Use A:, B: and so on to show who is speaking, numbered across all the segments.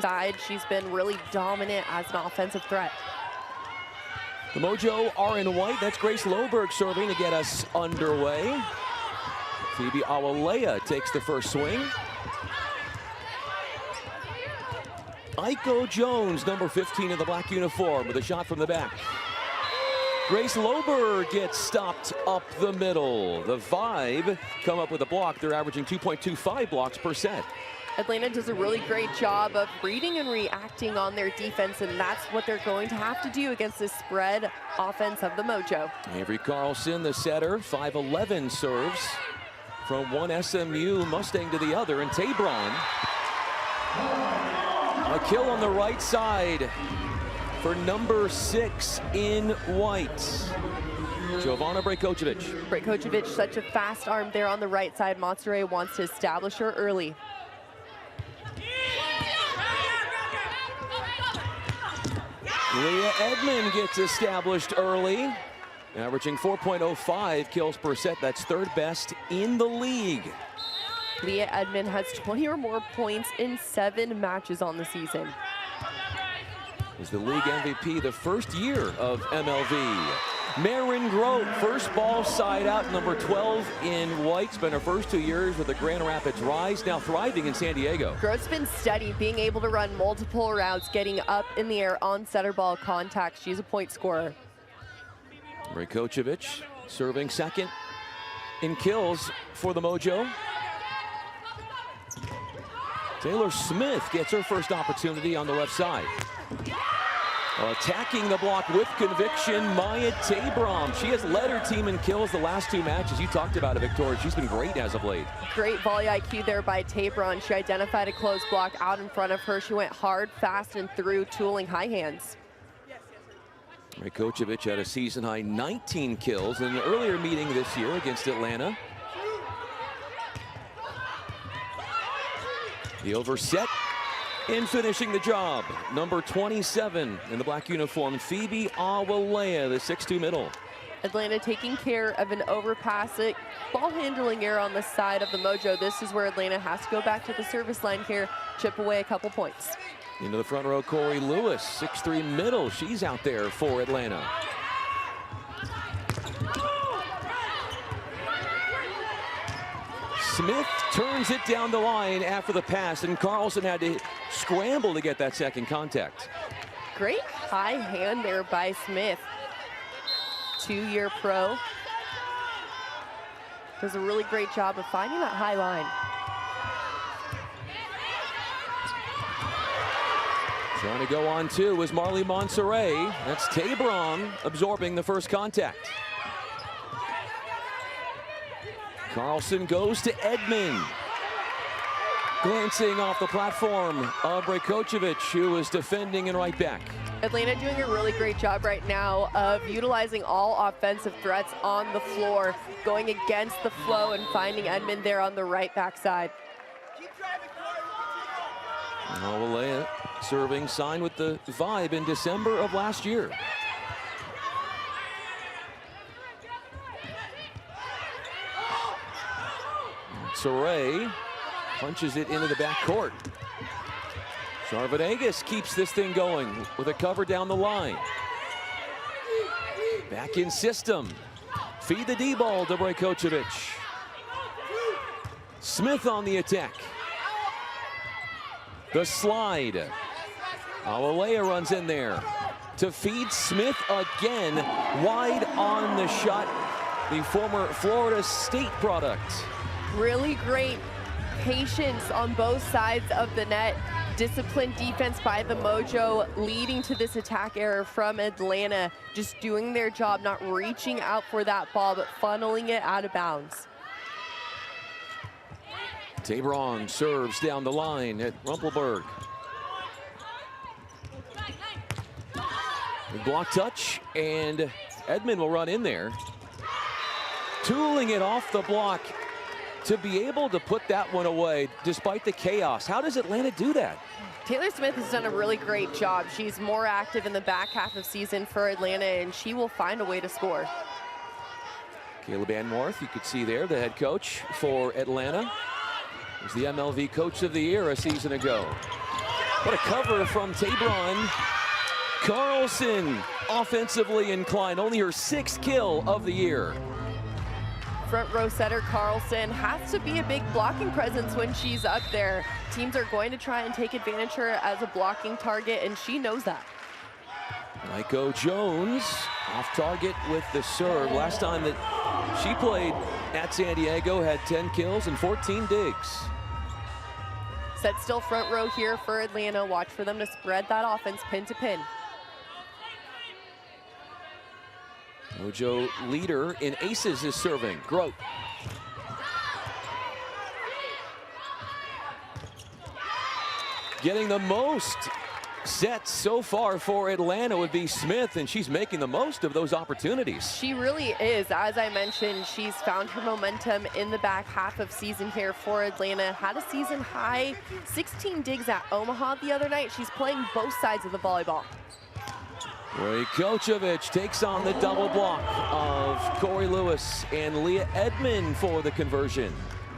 A: side. She's been really dominant as an offensive threat.
B: The Mojo are in white. That's Grace Loberg serving to get us underway. Phoebe Awalea takes the first swing. Aiko Jones, number 15 in the black uniform, with a shot from the back. Grace Loberg gets stopped up the middle. The Vibe come up with a block. They're averaging 2.25 blocks per set.
A: Atlanta does a really great job of reading and reacting on their defense, and that's what they're going to have to do against this spread offense of the Mojo.
B: Avery Carlson, the setter, 5'11", serves from one SMU Mustang to the other, and Tabron. A kill on the right side for number 6 in white, Jovana Brajkovic.
A: Brajkovic, such a fast arm there on the right side. Monterey wants to establish her early.
B: Leah Edmond gets established early, averaging 4.05 kills per set. That's third best in the league.
A: Leah Edmond has 20 or more points in 7 matches on the season.
B: Is the league MVP the first year of MLV. Marin Grote, first ball side out, number 12 in white. Spent her first 2 years with the Grand Rapids Rise, now thriving in San Diego.
A: Grote's been steady, being able to run multiple routes, getting up in the air on setter ball contact. She's a point scorer.
B: Brajkovic serving second in kills for the Mojo. Taylor Smith gets her first opportunity on the left side. Attacking the block with conviction, Maya Tabron. She has led her team in kills the last 2 matches. You talked about it, Victoria. She's been great as of late.
A: Great volley IQ there by Tabron. She identified a close block out in front of her. She went hard, fast, and through, tooling high hands.
B: Brajkovic had a season-high 19 kills in an earlier meeting this year against Atlanta. The overset in finishing the job, number 27 in the black uniform, Phoebe Awalea, the 6'2" middle.
A: Atlanta taking care of an overpass, ball handling error on the side of the Mojo. This is where Atlanta has to go back to the service line here, chip away a couple points.
B: Into the front row, Corey Lewis, 6'3" middle. She's out there for Atlanta. Smith turns it down the line after the pass, and Carlson had to scramble to get that second contact.
A: Great high hand there by Smith. 2-year pro. Does a really great job of finding that high line.
B: Trying to go on 2 is Marley Monserrat. That's Tabron absorbing the first contact. Carlson goes to Edmond. Glancing off the platform of Brajkovic, who is defending in right back.
A: Atlanta doing a really great job right now of utilizing all offensive threats on the floor, going against the flow and finding Edmond there on the right back side.
B: Awalea serving, signed with the Vibe in December of last year. Saray punches it into the back court. Sarvadegas keeps this thing going with a cover down the line. Back in system. Feed the D-ball to Brajkovic. Smith on the attack. The slide. Awalea runs in there to feed Smith again. Wide on the shot. The former Florida State product.
A: Really great patience on both sides of the net. Disciplined defense by the Mojo, leading to this attack error from Atlanta. Just doing their job, not reaching out for that ball, but funneling it out of bounds.
B: Tabron serves down the line at Rumpelberg. Block touch, and Edmond will run in there. Tooling it off the block to be able to put that one away despite the chaos. How does Atlanta do that?
A: Taylor Smith has done a really great job. She's more active in the back half of season for Atlanta, and she will find a way to score.
B: Caleb Anworth, you could see there, the head coach for Atlanta. Was the MLV Coach of the Year a season ago. What a cover from Tabron Carlson. Offensively inclined, only her 6th kill of the year.
A: Front row setter Carlson has to be a big blocking presence when she's up there. Teams are going to try and take advantage of her as a blocking target, and she knows that.
B: Aiko Jones off target with the serve. Last time that she played at San Diego had 10 kills and 14 digs.
A: Set still front row here for Atlanta. Watch for them to spread that offense pin to pin.
B: Mojo leader in aces is serving. Grote. Getting the most sets so far for Atlanta would be Smith, and she's making the most of those opportunities.
A: She really is. As I mentioned, she's found her momentum in the back half of season here for Atlanta. Had a season high 16 digs at Omaha the other night. She's playing both sides of the volleyball.
B: Rajkovic takes on the double block of Corey Lewis and Leah Edmond for the conversion.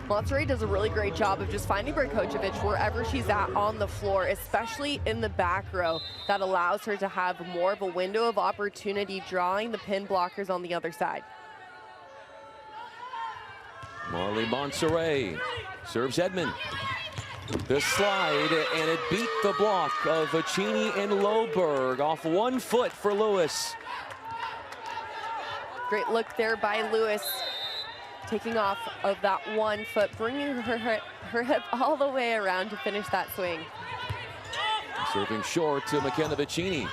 A: Monterey does a really great job of just finding Brajkovic wherever she's at on the floor, especially in the back row. That allows her to have more of a window of opportunity, drawing the pin blockers on the other side.
B: Marley Monserrat serves Edmond. The slide, and it beat the block of Vicini and Loberg off 1 foot for Lewis.
A: Great look there by Lewis, taking off of that 1 foot, bringing her hip all the way around to finish that swing.
B: Serving short to McKenna Vicini.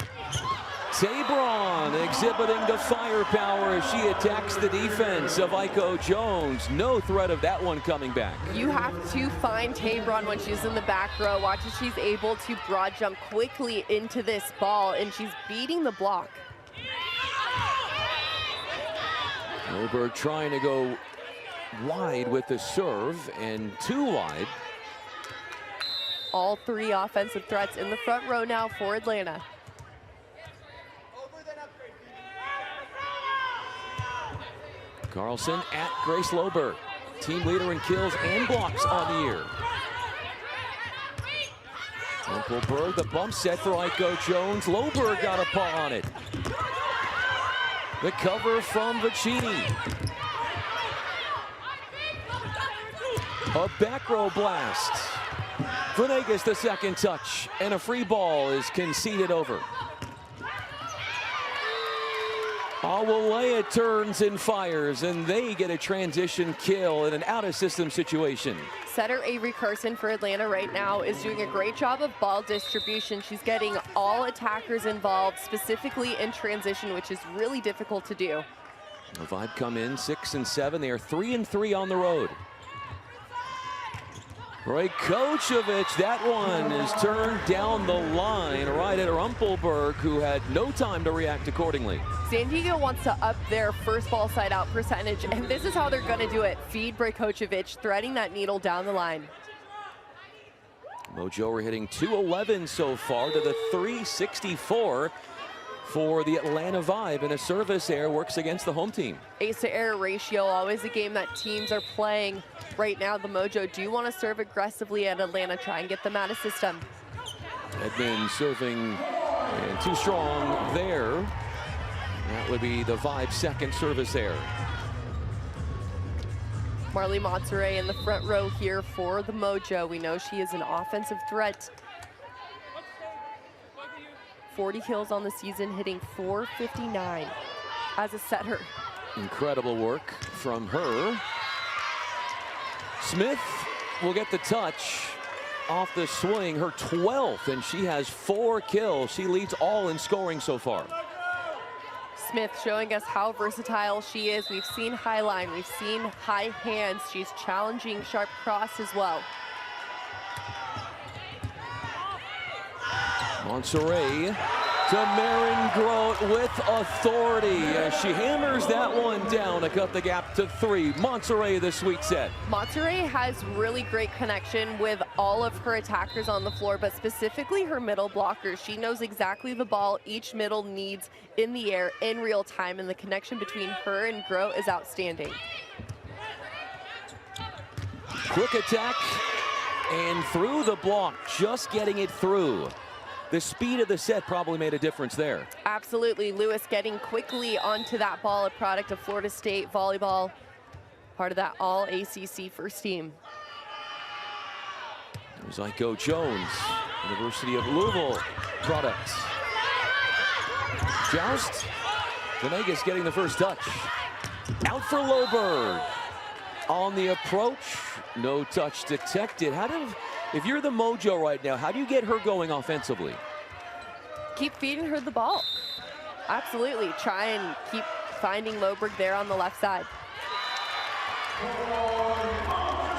B: Tabron exhibiting the firepower as she attacks the defense of Aiko Jones. No threat of that one coming back.
A: You have to find Tabron when she's in the back row. Watch as she's able to broad jump quickly into this ball, and she's beating the block.
B: Loberg trying to go wide with the serve, and 2 wide.
A: All 3 offensive threats in the front row now for Atlanta.
B: Carlson at Grace Loberg. Team leader in kills and blocks on the year. Templeberg, the bump set for Aiko Jones. Loberg got a paw on it. The cover from Vicini. A back row blast. Venegas the second touch, and a free ball is conceded over. Awalea turns and fires, and they get a transition kill in an out-of-system situation.
A: Setter Avery Carson for Atlanta right now is doing a great job of ball distribution. She's getting all attackers involved, specifically in transition, which is really difficult to do.
B: The Vibe come in 6 and 7. They are 3 and 3 on the road. Rajkovic, that one is turned down the line right at Rumpelberg, who had no time to react accordingly.
A: San Diego wants to up their first ball side out percentage, and this is how they're going to do it. Feed Rajkovic, threading that needle down the line.
B: Mojo are hitting 211 so far to the 364 for the Atlanta Vibe, and a service error works against the home team.
A: Ace to error ratio, always a game that teams are playing. Right now, the Mojo do want to serve aggressively at Atlanta, try and get them out of system.
B: Edmond serving, and too strong there. That would be the Vibe's second service error.
A: Marley Monterey in the front row here for the Mojo. We know she is an offensive threat. 40 kills on the season, hitting .459 as a setter.
B: Incredible work from her. Smith will get the touch off the swing, her 12th, and she has 4 kills. She leads all in scoring so far.
A: Smith showing us how versatile she is. We've seen high line, we've seen high hands. She's challenging sharp cross as well.
B: Monserrat to Marin Grote with authority as she hammers that one down to cut the gap to 3. Monserrat the sweet set.
A: Monterey has really great connection with all of her attackers on the floor, but specifically her middle blockers. She knows exactly the ball each middle needs in the air in real time, and the connection between her and Grote is outstanding.
B: Quick attack And through the block, just getting it through. The speed of the set probably made a difference there.
A: Absolutely. Lewis getting quickly onto that ball, a product of Florida State volleyball, part of that all-ACC first team.
B: There's Iko Jones, University of Louisville product. Joust. Venegas getting the first touch. Out for Loberg. On the approach, no touch detected. If you're the Mojo right now, how do you get her going offensively?
A: Keep feeding her the ball. Absolutely. Try and keep finding Loberg there on the left side.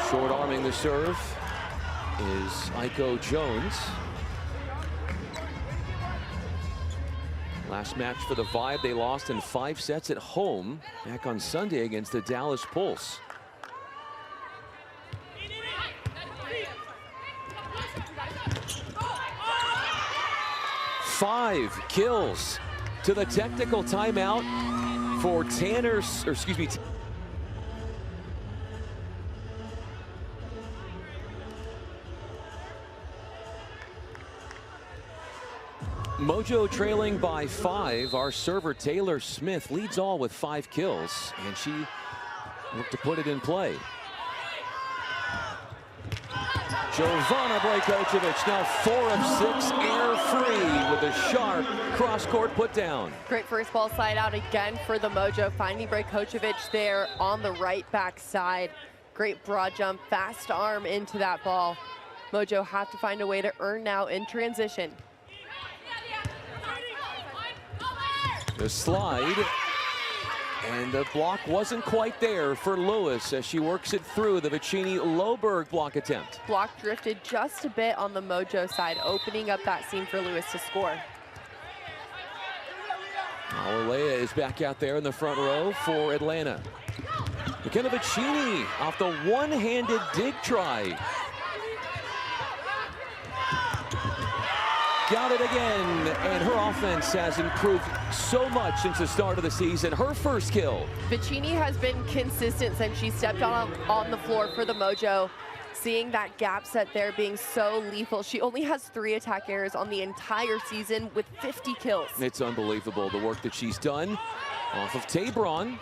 B: Short arming the serve is Iko Jones. Last match for the Vibe, they lost in 5 sets at home back on Sunday against the Dallas Pulse. Five kills to the technical timeout for Mojo trailing by 5. Our server Taylor Smith leads all with 5 kills, and she looked to put it in play. Jovana Brajkovic now 4 of 6 air-free with a sharp cross-court put down.
A: Great first ball slide out again for the Mojo, finding Brajkovic there on the right back side. Great broad jump, fast arm into that ball. Mojo have to find a way to earn now in transition.
B: The slide, and the block wasn't quite there for Lewis as she works it through the Vicini-Loberg block attempt.
A: Block drifted just a bit on the Mojo side, opening up that seam for Lewis to score.
B: Alea is back out there in the front row for Atlanta. McKenna Vicini off the one-handed dig try. Got it again, and her offense has improved so much since the start of the season. Her first kill.
A: Vicini has been consistent since she stepped on the floor for the Mojo. Seeing that gap set there being so lethal. She only has 3 attack errors on the entire season with 50 kills.
B: It's unbelievable, the work that she's done. Off of Tabron.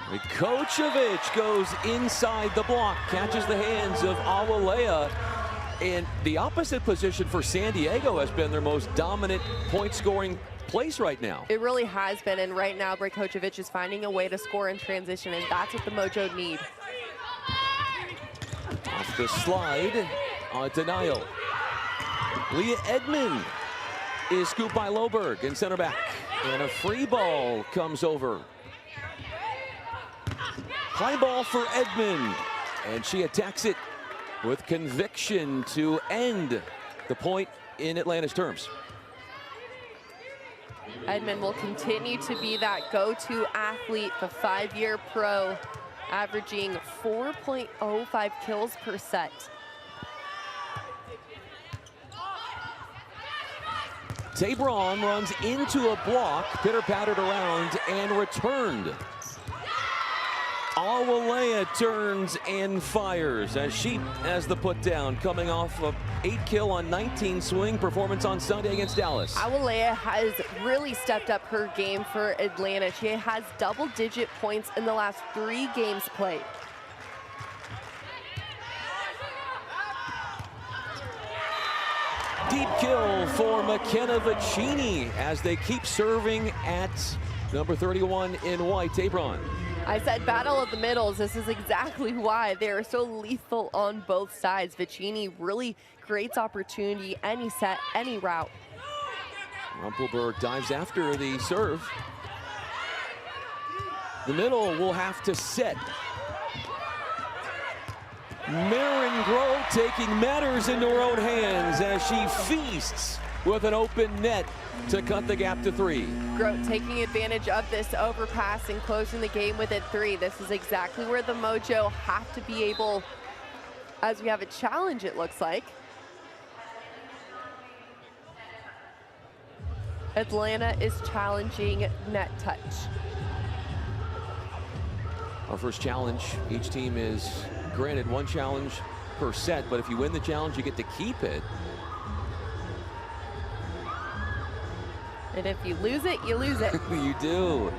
B: Kochovic goes inside the block, catches the hands of Awalea. And the opposite position for San Diego has been their most dominant point-scoring place right now.
A: It really has been, and right now Brajkovic is finding a way to score in transition, and that's what the Mojo need.
B: Off the slide, denial. Leah Edmond is scooped by Loberg in center back, and a free ball comes over. High ball for Edmond, and she attacks it with conviction to end the point in Atlanta's terms.
A: Edmond will continue to be that go-to athlete, the 5-year pro, averaging 4.05 kills per set.
B: Tabron runs into a block, pitter-pattered around, and returned. Awalea turns and fires as she has the put down, coming off of 8 kill on 19 swing performance on Sunday against Dallas.
A: Awalea has really stepped up her game for Atlanta. She has double-digit points in the last 3 games played.
B: Deep kill for McKenna Vicini as they keep serving at number 31 in white, Tabron.
A: I said battle of the middles. This is exactly why they are so lethal on both sides. Vicini really creates opportunity, any set, any route.
B: Rumpelberg dives after the serve. The middle will have to set. Marin Grove taking matters into her own hands as she feasts with an open net to cut the gap to 3.
A: Grote taking advantage of this overpass and closing the game with it 3. This is exactly where the Mojo have to be able, as we have a challenge it looks like. Atlanta is challenging net touch.
B: Our first challenge, each team is granted 1 challenge per set, but if you win the challenge, you get to keep it.
A: And if you lose it, you lose it.
B: You do.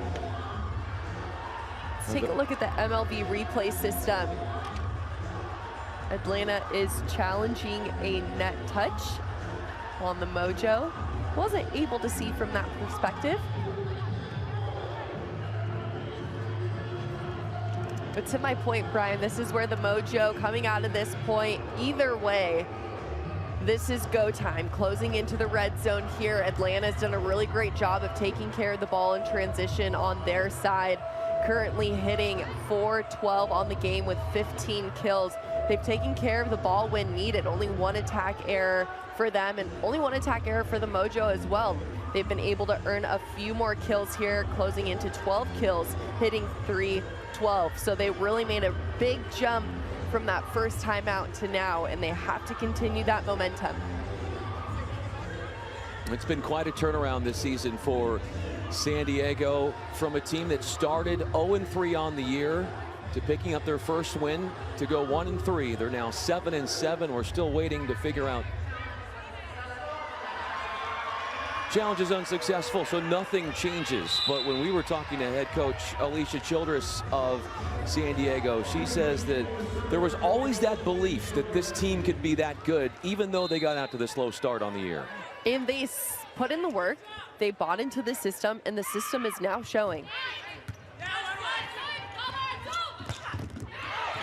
A: Let's take a look at the MLB replay system. Atlanta is challenging a net touch on the Mojo. Wasn't able to see from that perspective. But to my point, Brian, this is where the Mojo coming out of this point, either way, this is go time. Closing into the red zone here. Atlanta's done a really great job of taking care of the ball in transition on their side. Currently hitting .412 on the game with 15 kills. They've taken care of the ball when needed. Only one attack error for them and only one attack error for the Mojo as well. They've been able to earn a few more kills here, closing into 12 kills, hitting .312. So they really made a big jump from that first time out to now, and they have to continue that momentum.
B: It's been quite a turnaround this season for San Diego, from a team that started 0-3 on the year to picking up their first win to go 1-3. They're now 7-7. We're still waiting to figure out. Challenge is unsuccessful, so nothing changes. But when we were talking to head coach Alicia Childress of San Diego, she says that there was always that belief that this team could be that good, even though they got out to the slow start on the year.
A: And they put in the work, they bought into the system, and the system is now showing.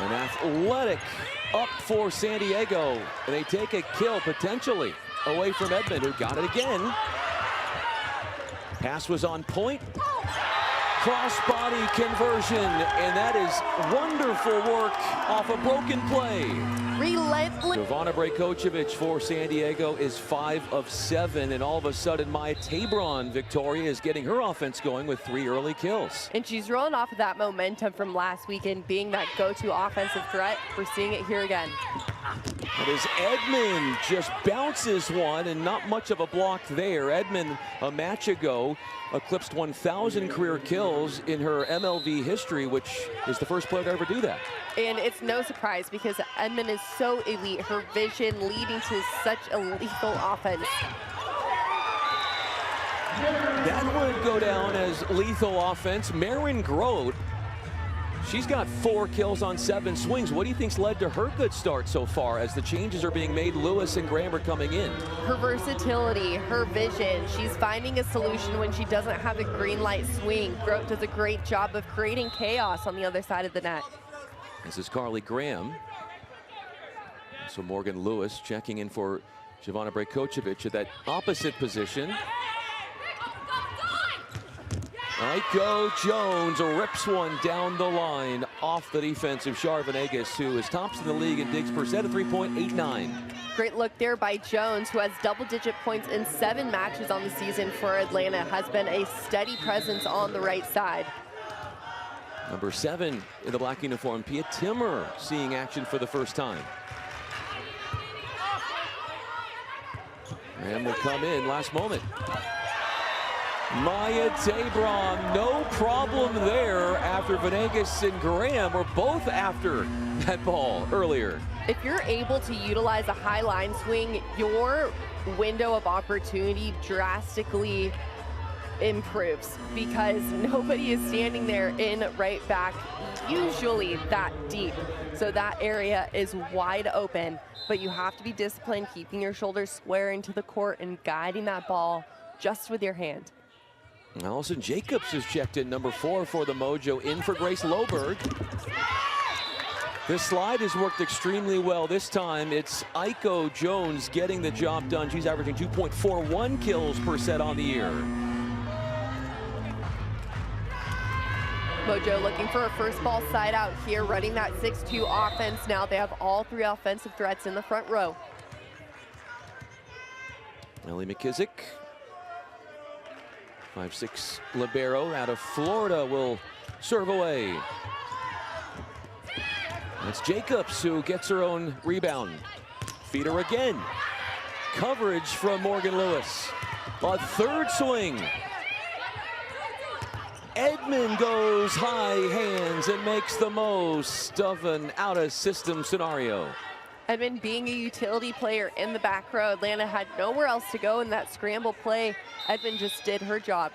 B: An athletic up for San Diego, and they take a kill potentially away from Edmond, who got it again. Pass was on point. Cross-body conversion, and that is wonderful work off a broken play.
A: Relentless.
B: Jovana Brajkovic for San Diego is 5 of 7, and all of a sudden Maya Tabron, Victoria, is getting her offense going with 3 early kills.
A: And she's rolling off of that momentum from last weekend, being that go-to offensive threat. We're seeing it here again.
B: But as Edmond just bounces one, and not much of a block there. Edmond, a match ago, eclipsed 1,000 career kills in her MLB history, which is the first player to ever do that.
A: And it's no surprise because Edmond is so elite. Her vision leading to such a lethal offense.
B: That would go down as lethal offense. Marin Grote, she's got 4 kills on 7 swings. What do you think's led to her good start so far as the changes are being made? Lewis and Graham are coming in.
A: Her versatility, her vision. She's finding a solution when she doesn't have a green light swing. Grote does a great job of creating chaos on the other side of the net.
B: This is Carly Graham. So Morgan Lewis checking in for Jovana Brajkovic at that opposite position. Aiko Jones rips one down the line off the defense of Char Venegas, who is tops in the league in digs per set at 3.89.
A: Great look there by Jones, who has double-digit points in 7 matches on the season for Atlanta. Has been a steady presence on the right side.
B: Number 7 in the black uniform, Pia Timmer, seeing action for the first time. And will come in last moment. Maya Tabron, no problem there after Venegas and Graham were both after that ball earlier.
A: If you're able to utilize a high line swing, your window of opportunity drastically improves because nobody is standing there in right back, usually that deep. So that area is wide open, but you have to be disciplined, keeping your shoulders square into the court and guiding that ball just with your hand.
B: Allison Jacobs has checked in, number 4 for the Mojo, in for Grace Loberg. This slide has worked extremely well. This time it's Aiko Jones getting the job done. She's averaging 2.41 kills per set on the year.
A: Mojo looking for a first ball side out here, running that 6-2 offense. Now they have all 3 offensive threats in the front row.
B: Ellie McKissick, 5'6" libero out of Florida, will serve away. That's Jacobs who gets her own rebound. Feed her again. Coverage from Morgan Lewis. A third swing. Edmond goes high hands and makes the most of an out-of-system scenario.
A: Edmond being a utility player in the back row, Atlanta had nowhere else to go in that scramble play. Edmond just did her job.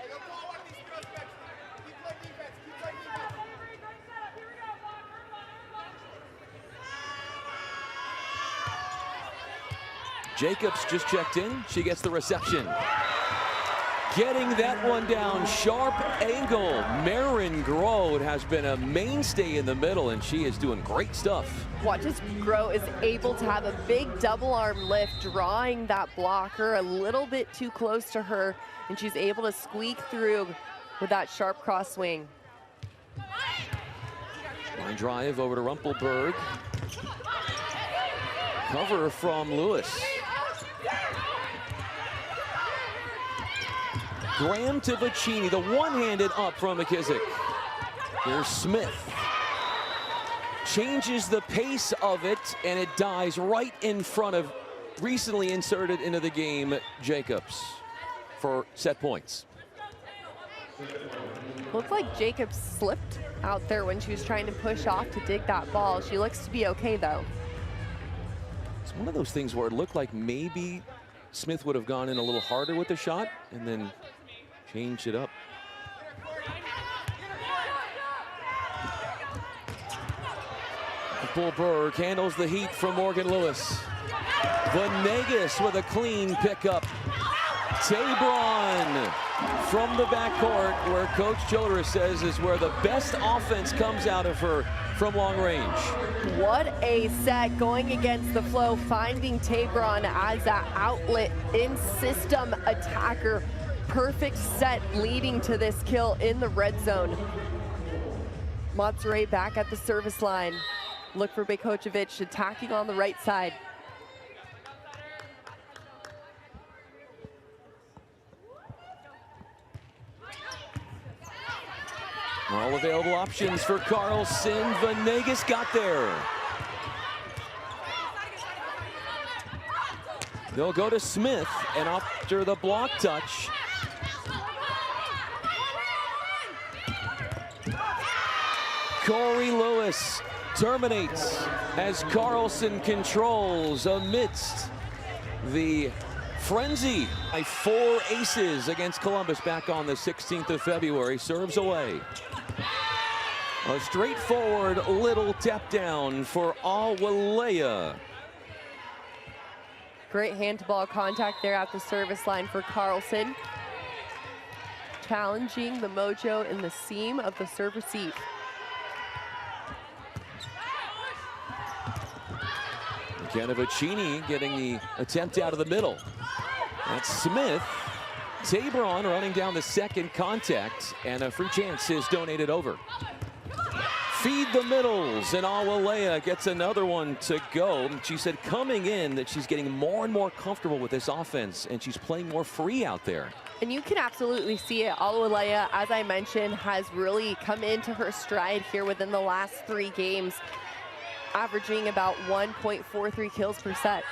B: Jacobs just checked in. She gets the reception. Getting that one down, sharp angle. Marin Grode has been a mainstay in the middle, and she is doing great stuff.
A: Watch as Grode is able to have a big double arm lift, drawing that blocker a little bit too close to her, and she's able to squeak through with that sharp cross swing.
B: Line drive over to Rumpelberg. Cover from Lewis. Graham to Vicini, the one-handed up from McKissick. Here's Smith. Changes the pace of it, and it dies right in front of recently inserted into the game Jacobs for set points.
A: Looked like Jacobs slipped out there when she was trying to push off to dig that ball. She looks to be okay, though.
B: It's one of those things where it looked like maybe Smith would have gone in a little harder with the shot and then changed it up. Bullberg handles the heat from Morgan Lewis. Venegas with a clean pickup. Tabron from the backcourt, where Coach Childress says is where the best offense comes out of her from long range.
A: What a set, going against the flow, finding Tabron as that outlet in system attacker. Perfect set leading to this kill in the red zone. Monterey back at the service line. Look for Bejkovic attacking on the right side.
B: All available options for Carlson. Venegas got there. They'll go to Smith, and after the block touch, Corey Lewis terminates as Carlson controls amidst the frenzy. 4 aces against Columbus back on the 16th of February. Serves away. A straightforward little tap down for Awalea.
A: Great hand-to-ball contact there at the service line for Carlson. Challenging the Mojo in the seam of the serve receive.
B: Vicini getting the attempt out of the middle. That's Smith. Tabron running down the second contact, and a free chance is donated over. Feed the middles, and Awalea gets another one to go. She said coming in that she's getting more and more comfortable with this offense, and she's playing more free out there.
A: And you can absolutely see it. Awalea, as I mentioned, has really come into her stride here within the last 3 games, averaging about 1.43 kills per set.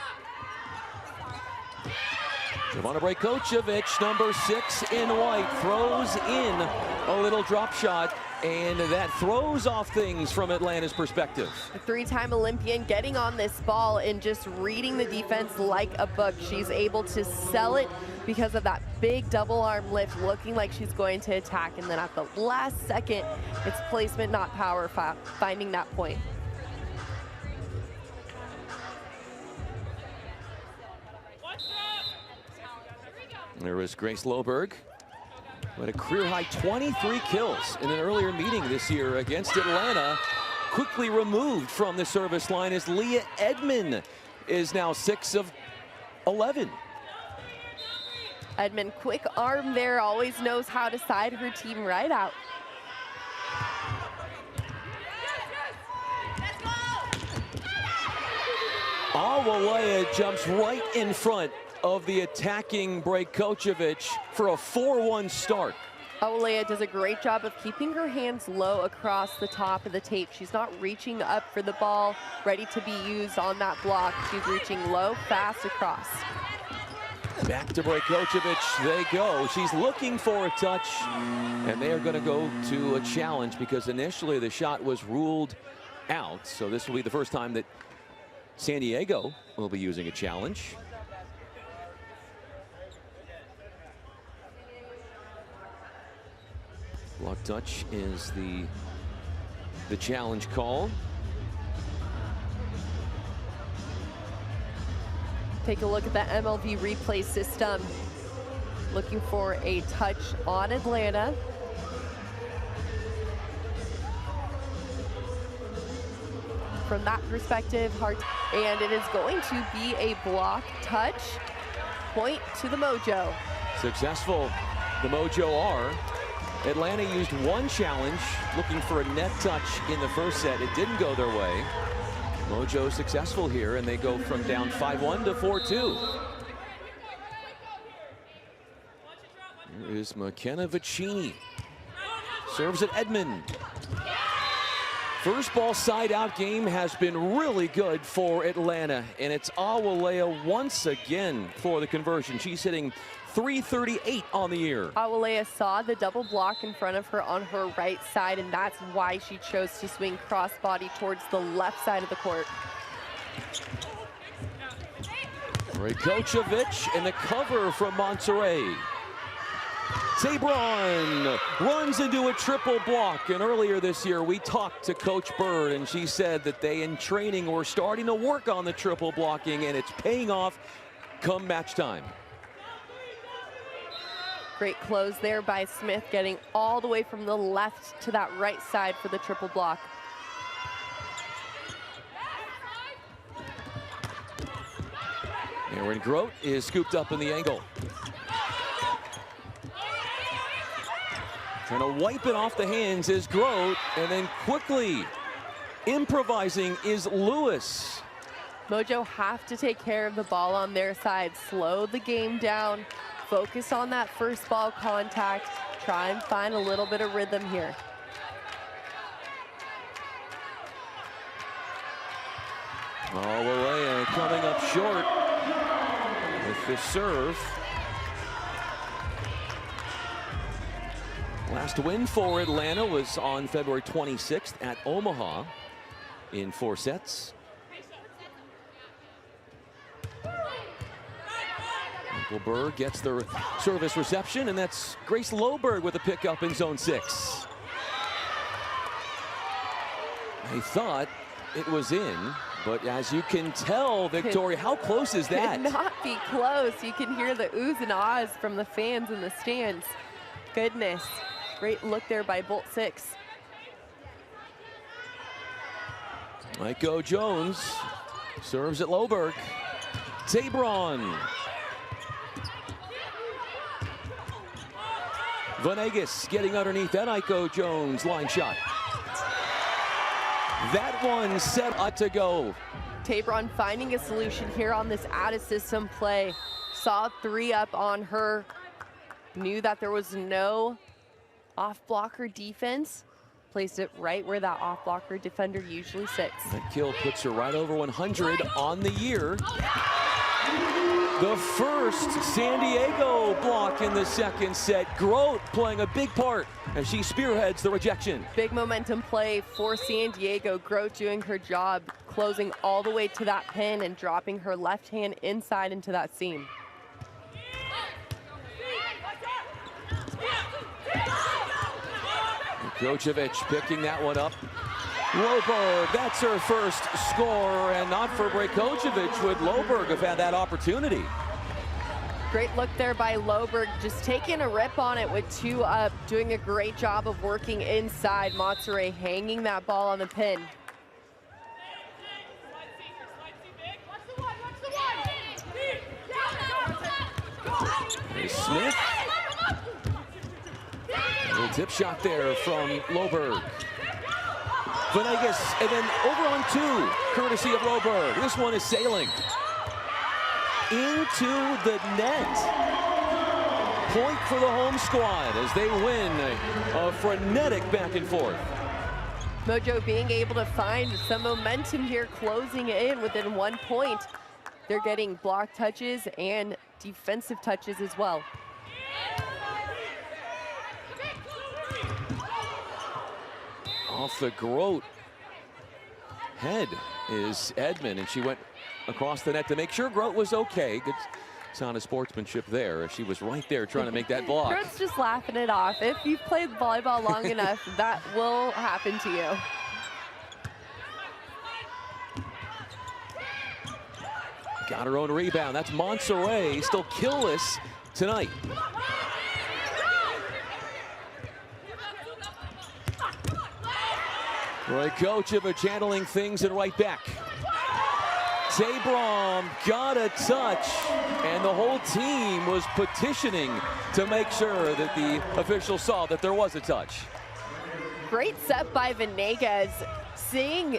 B: Giovanna Bejkovic, number 6 in white, throws in a little drop shot, and that throws off things from Atlanta's perspective.
A: The 3-time Olympian getting on this ball and just reading the defense like a book. She's able to sell it because of that big double arm lift, looking like she's going to attack, and then at the last second, it's placement, not power, finding that point.
B: There is Grace Loberg, who had a career-high 23 kills in an earlier meeting this year against Atlanta. Quickly removed from the service line as Leah Edmond is now 6 of 11.
A: Edmond, quick arm there, always knows how to side her team right out.
B: Awalea jumps right in front of the attacking Bejkovic for a 4-1 start.
A: Awalea does a great job of keeping her hands low across the top of the tape. She's not reaching up for the ball, ready to be used on that block. She's reaching low, fast across.
B: Back to Bejkovic they go. She's looking for a touch, and they are going to go to a challenge because initially the shot was ruled out. So this will be the first time that San Diego will be using a challenge. Block touch is the challenge call.
A: Take a look at the MLB replay system. Looking for a touch on Atlanta. From that perspective, and it is going to be a block touch. Point to the Mojo.
B: Successful, the Mojo are. Atlanta used one challenge, looking for a net touch in the first set. It didn't go their way. Mojo successful here, and they go from down 5-1 to 4-2. Here is McKenna Vicini. Serves at Edmond. First ball side out game has been really good for Atlanta, and it's Awalea once again for the conversion. She's hitting .338 on the year.
A: Awalea saw the double block in front of her on her right side, and that's why she chose to swing crossbody towards the left side of the court.
B: Rajkovic and the cover from Monterrey. Tabron runs into a triple block, and earlier this year we talked to Coach Bird, and she said that they in training were starting to work on the triple blocking, and it's paying off come match time.
A: Great close there by Smith, getting all the way from the left to that right side for the triple block.
B: Aaron Grote is scooped up in the angle. Trying to wipe it off the hands is Grote, and then quickly improvising is Lewis.
A: Mojo have to take care of the ball on their side, slow the game down, focus on that first ball contact, try and find a little bit of rhythm here.
B: Awalea coming up short with the serve. Last win for Atlanta was on February 26th at Omaha in 4 sets. Berg gets the service reception, and that's Grace Loberg with a pickup in zone 6. They thought it was in, but as you can tell, Victoria, how close is that?
A: Could not be close. You can hear the oohs and ahs from the fans in the stands. Goodness. Great look there by Bolt 6.
B: Maiko Jones serves at Loberg. Tabron. Vanegas getting underneath that Maiko Jones line shot. That one set up to go.
A: Tabron finding a solution here on this out-of-system play. Saw 3 up on her. Knew that there was no off-blocker defense. Placed it right where that off-blocker defender usually sits.
B: That kill puts her right over 100 on the year. The first San Diego block in the second set. Grote playing a big part as she spearheads the rejection.
A: Big momentum play for San Diego. Grote doing her job, closing all the way to that pin and dropping her left hand inside into that seam.
B: Rajkovic picking that one up. Loberg, that's her first score, and not for Rajkovic. Would Loberg have had that opportunity?
A: Great look there by Loberg, just taking a rip on it with 2 up, doing a great job of working inside. Monterrey hanging that ball on the pin.
B: There's Smith. A little tip shot there from Loberg. Vanegas, and then over on 2, courtesy of Loberg. This one is sailing into the net. Point for the home squad as they win a frenetic back and forth.
A: Mojo being able to find some momentum here, closing in within 1 point. They're getting block touches and defensive touches as well.
B: Off the Grote head is Edmond, and she went across the net to make sure Grote was okay. Good sound of sportsmanship there. She was right there trying to make that block.
A: Grote's just laughing it off. If you've played volleyball long enough, that will happen to you.
B: Got her own rebound. That's Montserrat, still killless tonight. Rajkovic handling things and right back. Tabram got a touch, and the whole team was petitioning to make sure that the officials saw that there was a touch.
A: Great set by Venegas, seeing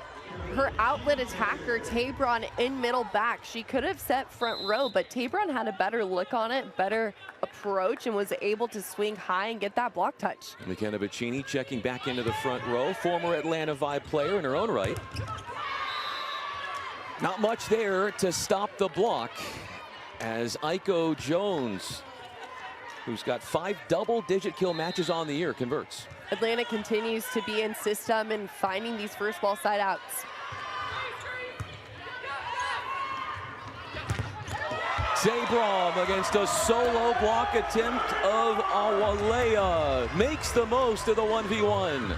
A: her outlet attacker, Tabron, in middle back. She could have set front row, but Tabron had a better look on it, better approach, and was able to swing high and get that block touch.
B: McKenna Bacchini checking back into the front row, former Atlanta Vibe player in her own right. Not much there to stop the block as Aiko Jones, who's got 5 double-digit kill matches on the year, converts.
A: Atlanta continues to be in system and finding these first ball side outs.
B: Tabram against a solo block attempt of Awalea. Makes the most of the 1v1.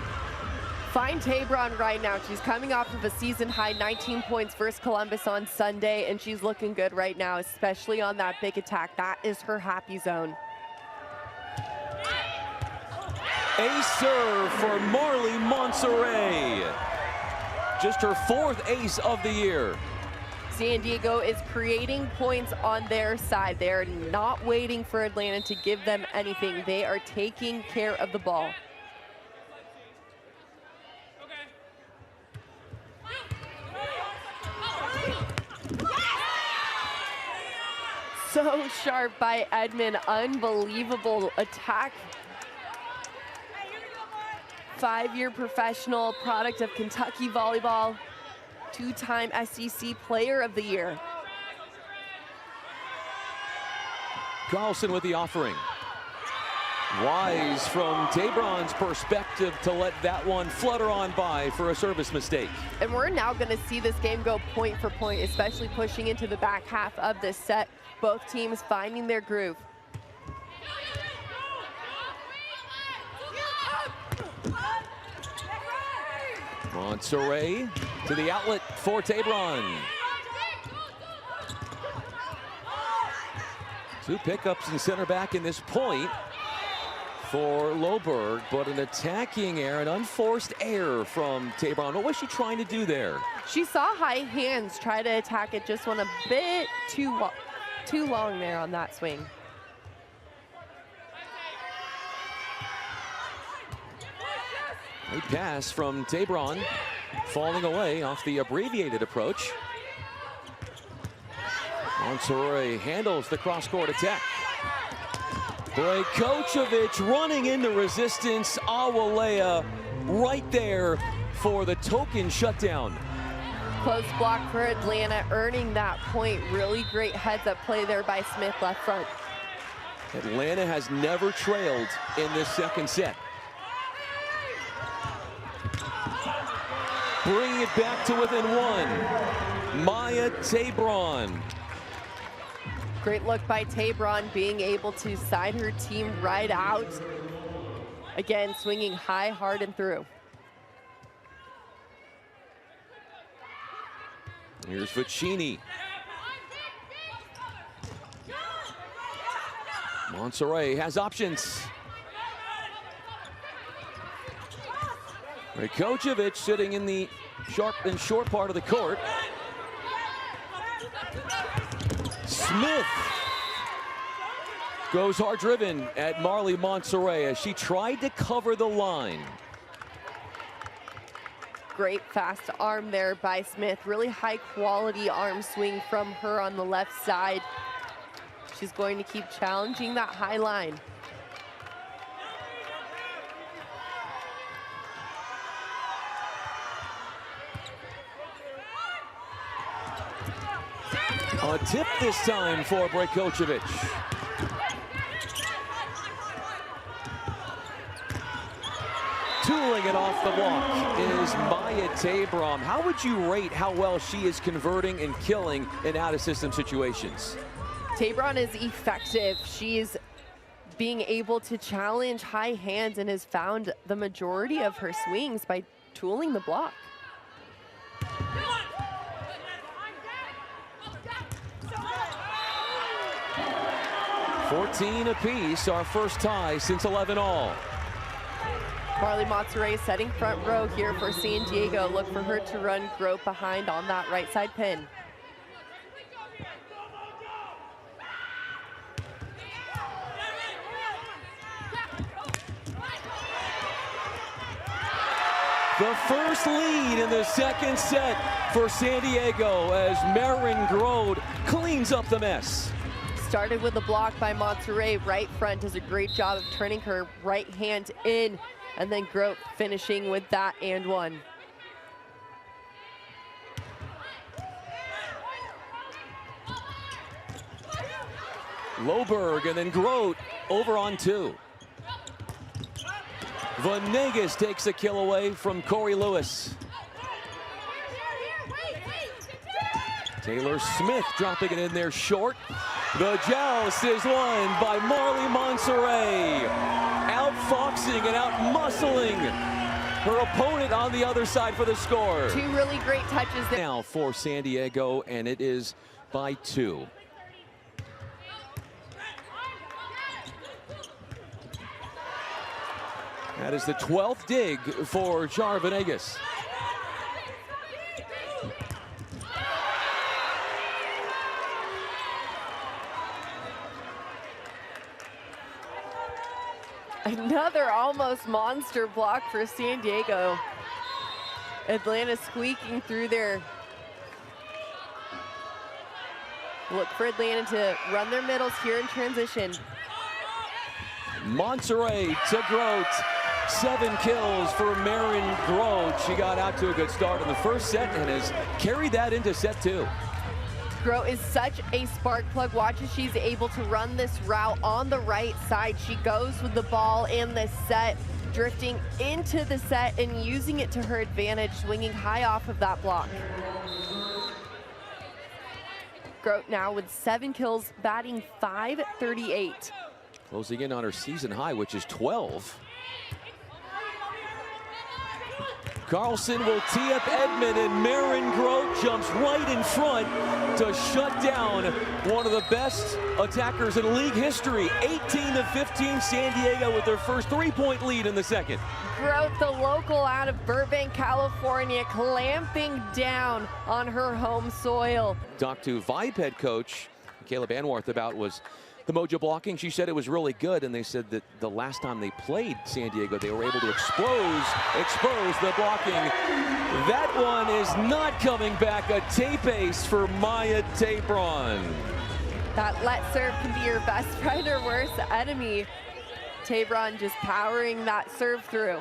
A: Find Tabron right now. She's coming off of a season high 19 points versus Columbus on Sunday, and she's looking good right now, especially on that big attack. That is her happy zone.
B: Ace serve for Marley Montserrat. Just her 4th ace of the year.
A: San Diego is creating points on their side. They're not waiting for Atlanta to give them anything. They are taking care of the ball. So sharp by Edmond, unbelievable attack. 5-year professional, product of Kentucky volleyball, 2-time SEC player of the year.
B: Carlson with the offering. Wise from Tabron's perspective to let that one flutter on by for a service mistake.
A: And we're now going to see this game go point for point, especially pushing into the back half of this set. Both teams finding their groove.
B: Montserrat to the outlet for Tabron. 2 pickups and center back in this point for Loberg, but an attacking error, an unforced error from Tabron. What was she trying to do there?
A: She saw high hands try to attack it, just went a bit too long there on that swing.
B: Great pass from Tabron, falling away off the abbreviated approach. Montserrat handles the cross-court attack. Rajkovic running into resistance. Awalea right there for the token shutdown.
A: Close block for Atlanta, earning that point. Really great heads-up play there by Smith left front.
B: Atlanta has never trailed in this second set. Bringing it back to within 1. Maya Tabron.
A: Great look by Tabron, being able to side her team right out. Again, swinging high, hard, and through.
B: Here's Vicini. Montserrat has options. Rajkovic sitting in the sharp and short part of the court. Smith goes hard driven at Marley Montserrat as she tried to cover the line.
A: Great fast arm there by Smith. Really high quality arm swing from her on the left side. She's going to keep challenging that high line.
B: A tip this time for Rajkovic. Tooling it off the block is Maya Tabram. How would you rate how well she is converting and killing in out-of-system situations?
A: Tabram is effective. She is being able to challenge high hands and has found the majority of her swings by tooling the block.
B: $14 apiece, our first tie since 11-all.
A: Marley Monterey setting front row here for San Diego. Look for her to run Grote behind on that right side pin.
B: The first lead in the second set for San Diego as Marin Grote cleans up the mess.
A: Started with a block by Monterey. Right front does a great job of turning her right hand in, and then Grote finishing with that and one.
B: Loberg and then Grote over on two. Venegas takes a kill away from Corey Lewis. Taylor Smith dropping it in there short. The joust is won by Marley Monterey. Outfoxing and outmuscling her opponent on the other side for the score.
A: Two really great touches there.
B: Now for San Diego, and it is by 2. That is the 12th dig for Char Venegas.
A: Another almost monster block for San Diego. Atlanta squeaking through there. Look for Atlanta to run their middles here in transition.
B: Monterey to Grote. 7 kills for Marin Grote. She got out to a good start in the first set and has carried that into set 2.
A: Grote is such a spark plug. Watch as she's able to run this route on the right side. She goes with the ball in the set, drifting into the set and using it to her advantage, swinging high off of that block. Grote now with 7 kills, batting .538.
B: Closing in on her season high, which is 12. Carlson will tee up Edmond, and Marin Grote jumps right in front to shut down one of the best attackers in league history. 18-15 San Diego with their first 3-point lead in the second.
A: Grote, the local out of Burbank, California, clamping down on her home soil.
B: Talked to Vibe head coach Caleb Anwarth about was the Mojo blocking. She said it was really good, and they said that the last time they played San Diego, they were able to expose the blocking. That one is not coming back. A tape ace for Maya Tabram.
A: That let serve can be your best friend or worst enemy. Tabram just powering that serve through.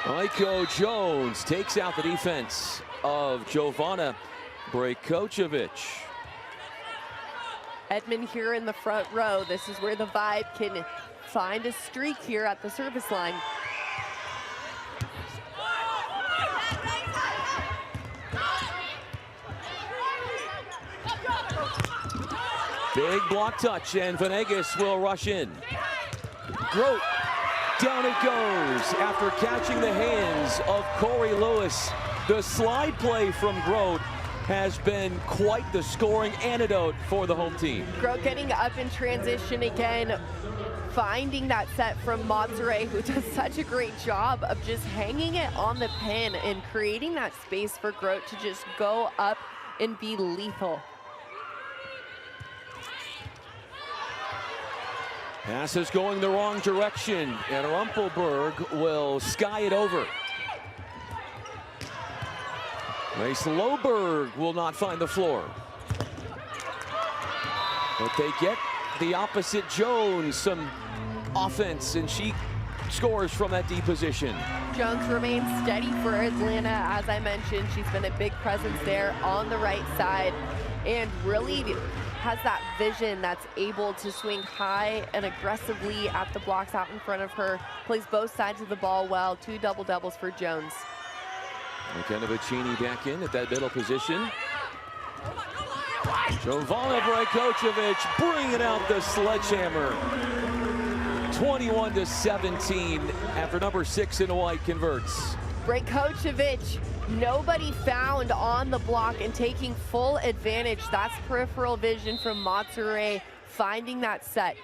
B: Aiko Jones takes out the defense of Jovana Brajkovic.
A: Edmond here in the front row. This is where the Vibe can find a streak here at the service line.
B: Big block touch, and Venegas will rush in. Grote. Down it goes after catching the hands of Corey Lewis. The slide play from Grote has been quite the scoring antidote for the home team.
A: Grote getting up in transition again, finding that set from Monterey, who does such a great job of just hanging it on the pin and creating that space for Grote to just go up and be lethal.
B: Pass is going the wrong direction, and Rumpelberg will sky it over. Grace Loberg will not find the floor. But they get the opposite Jones some offense, and she scores from that deep position.
A: Jones remains steady for Atlanta. As I mentioned, she's been a big presence there on the right side. and really has that vision that's able to swing high and aggressively at the blocks out in front of her. Plays both sides of the ball well. 2 double-doubles for Jones.
B: McKenna Vicini back in at that middle position. Jovana Brajkovic bringing out the sledgehammer. 21-17 after number 6 in white converts.
A: Brajkovic, nobody found on the block and taking full advantage. That's peripheral vision from Matsure, finding that set.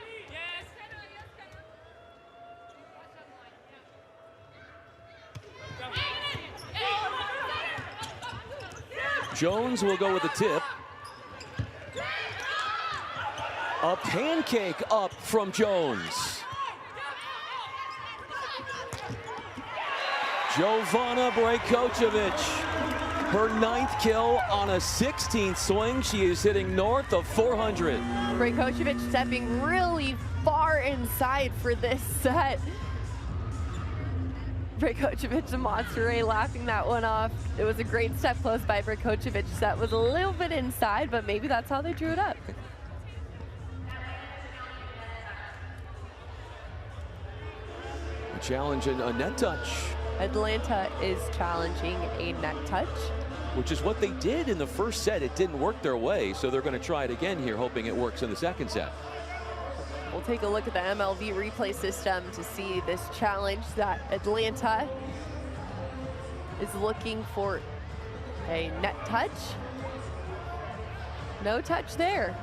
B: Jones will go with the tip. A pancake up from Jones. Jovana Brajkovic, her 9th kill on a 16th swing. She is hitting north of 400.
A: Brajkovic stepping really far inside for this set. Brajkovic and Matsure laughing that one off. It was a great step close by Brajkovic. That was a little bit inside, but maybe that's how they drew it up.
B: A challenge and a net touch.
A: Atlanta is challenging a net touch.
B: Which is what they did in the first set. It didn't work their way, so they're going to try it again here, hoping it works in the second set.
A: We'll take a look at the MLB replay system to see this challenge that Atlanta is looking for a net touch. No touch there.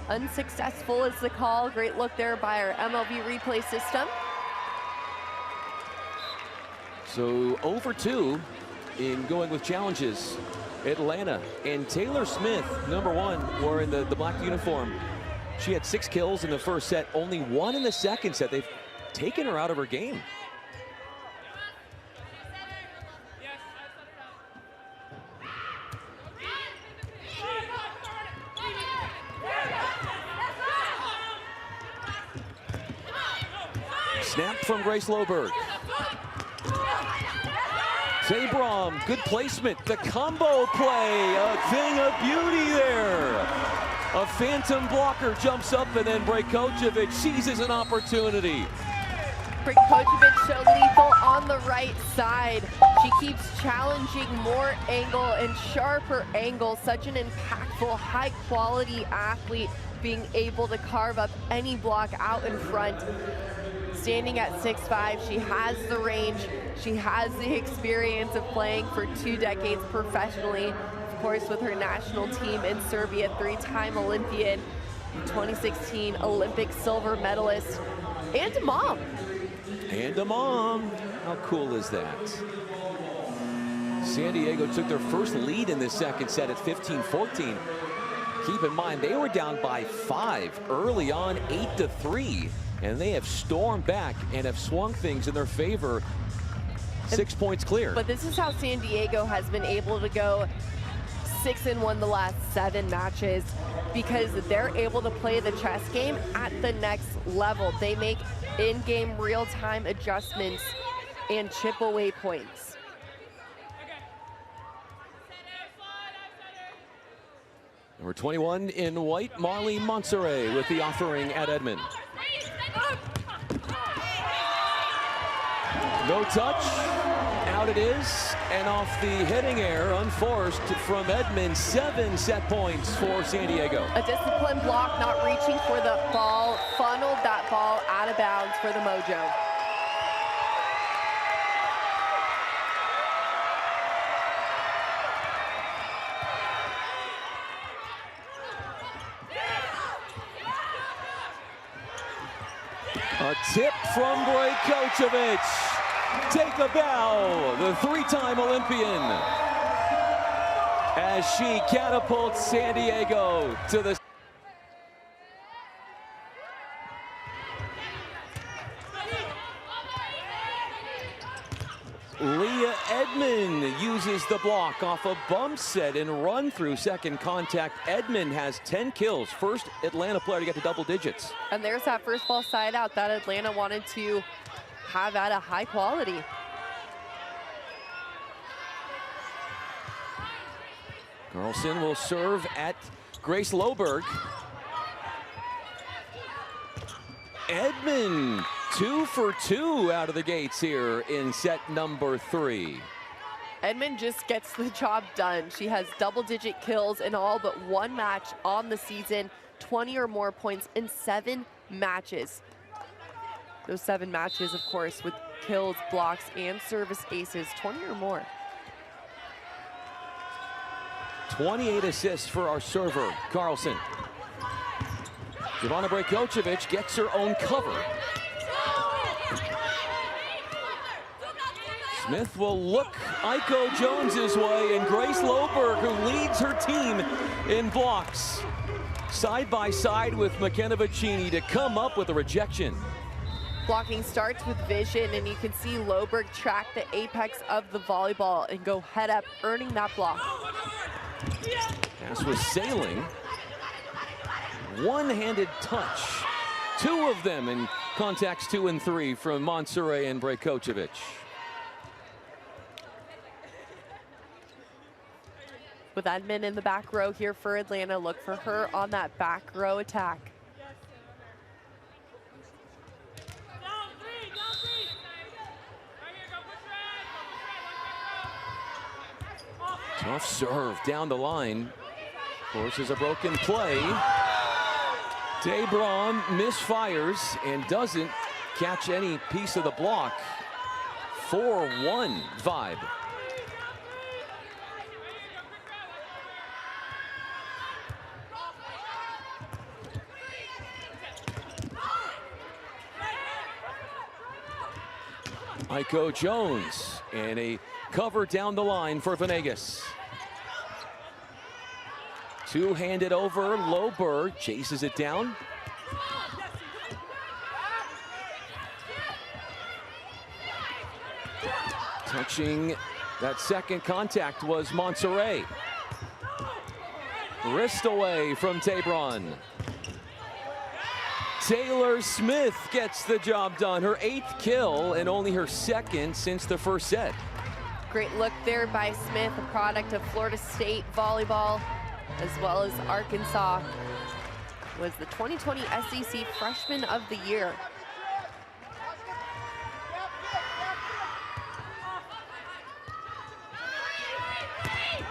A: Unsuccessful is the call. Great look there by our MLB replay system.
B: So over 2 in going with challenges. Atlanta and Taylor Smith, number 1, were in the black uniform. She had 6 kills in the first set, only 1 in the second set. They've taken her out of her game. Snap from Grace Loberg. Zabram, good placement. The combo play, a thing of beauty there. A phantom blocker jumps up, and then Brajkovic seizes an opportunity.
A: Brajkovic so lethal on the right side. She keeps challenging more angle and sharper angle. Such an impactful, high-quality athlete, being able to carve up any block out in front. Standing at 6'5", she has the range, she has the experience of playing for 2 decades professionally, of course with her national team in Serbia, 3-time Olympian, 2016 Olympic silver medalist, and a mom.
B: And a mom. How cool is that? San Diego took their first lead in the second set at 15-14. Keep in mind, they were down by 5 early on, 8-3. And they have stormed back and have swung things in their favor. 6 points clear.
A: But this is how San Diego has been able to go 6-1 the last 7 matches, because they're able to play the chess game at the next level. They make in-game real-time adjustments and chip away points.
B: Number 21 in white, Marley Monserrat with the offering at Edmond. No touch, out it is, and off the heading air, unforced from Edmond, 7 set points for San Diego.
A: A disciplined block, not reaching for the ball, funneled that ball out of bounds for the Mojo.
B: A tip from Brajkovic. Take a bow, the 3-time Olympian, as she catapults San Diego to the... Leah Edmond uses the block off a bump set and run through second contact. Edmond has 10 kills. First Atlanta player to get to double digits.
A: And there's that first ball side out that Atlanta wanted to have at a high quality.
B: Carlson will serve at Grace Loberg. Edmond 2 for 2 out of the gates here in set number 3.
A: Edmond just gets the job done. She has double-digit kills in all but one match on the season, 20 or more points in 7 matches. Those 7 matches, of course, with kills, blocks, and service aces, 20 or more.
B: 28 assists for our server, Carlson. Ivana Brajkovic gets her own cover. Smith will look Aiko Jones's way, and Grace Loberg, who leads her team in blocks, side by side with McKenna Vicini to come up with a rejection.
A: Blocking starts with vision, and you can see Loberg track the apex of the volleyball and go head up, earning that block.
B: Pass was sailing. One-handed touch. 2 of them in contacts 2 and 3 from Monserrat and Brajkovic.
A: With Edmond in the back row here for Atlanta, look for her on that back row attack.
B: Tough serve down the line. Forces a broken play. Debron misfires and doesn't catch any piece of the block. 4-1 vibe. Aiko Jones and a cover down the line for Venegas. Two-handed over, Loberg chases it down. Touching that second contact was Monserrat. Wrist away from Tabron. Taylor Smith gets the job done. Her 8th kill and only her 2nd since the first set.
A: Great look there by Smith, a product of Florida State volleyball, as well as Arkansas. Was the 2020 SEC Freshman of the Year.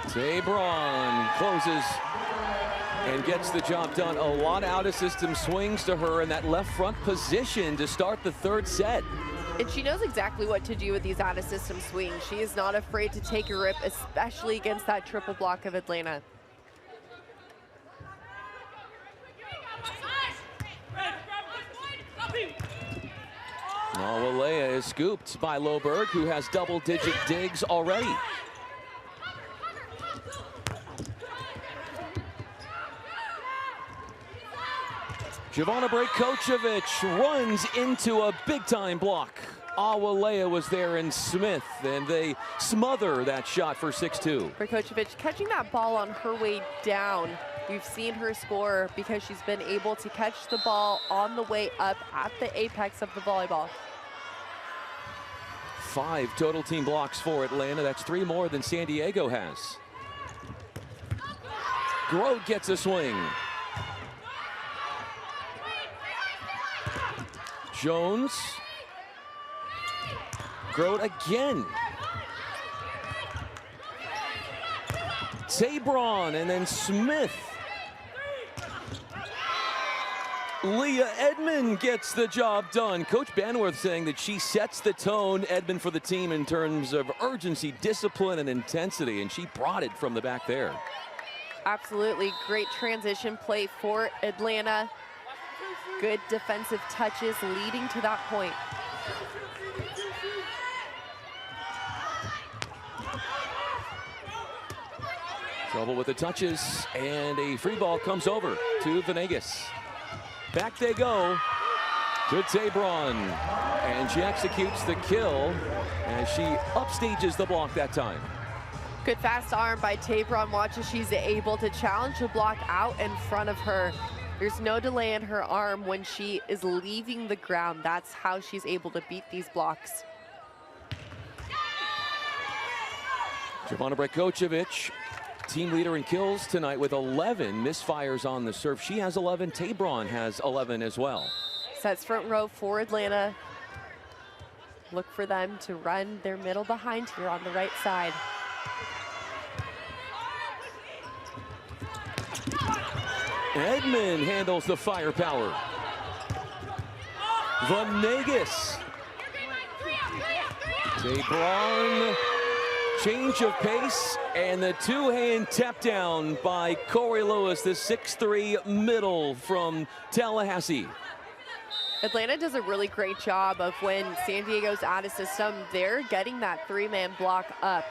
B: Tabron closes and gets the job done. A lot of out-of-system swings to her in that left front position to start the 3rd set.
A: And she knows exactly what to do with these out-of-system swings. She is not afraid to take a rip, especially against that triple block of Atlanta.
B: Nawalea is scooped by Loberg, who has double-digit digs already. Ivana Brajkovic runs into a big-time block. Awalea was there in Smith, and they smother that shot for 6-2.
A: Brajkovic catching that ball on her way down. We've seen her score because she's been able to catch the ball on the way up at the apex of the volleyball.
B: 5 total team blocks for Atlanta. That's 3 more than San Diego has. Grote gets a swing. Jones. Grote again. Tabron and then Smith. Leah Edmond gets the job done. Coach Banworth saying that she sets the tone, Edmond, for the team in terms of urgency, discipline, and intensity, and she brought it from the back there.
A: Absolutely great transition play for Atlanta. Good defensive touches leading to that point.
B: Trouble with the touches, and a free ball comes over to Venegas. Back they go to Tabron, and she executes the kill as she upstages the block that time.
A: Good fast arm by Tabron. Watch as she's able to challenge the block out in front of her. There's no delay in her arm when she is leaving the ground. That's how she's able to beat these blocks.
B: Jovana Brajkovic, team leader in kills tonight with 11 misfires on the serve. She has 11. Tabron has 11 as well.
A: Sets front row for Atlanta. Look for them to run their middle behind here on the right side.
B: Edmond handles the firepower. Venegas. Tabron. Change of pace, and the two-hand tap down by Corey Lewis, the 6'3" middle from Tallahassee.
A: Atlanta does a really great job of when San Diego's out of system, they're getting that three-man block up.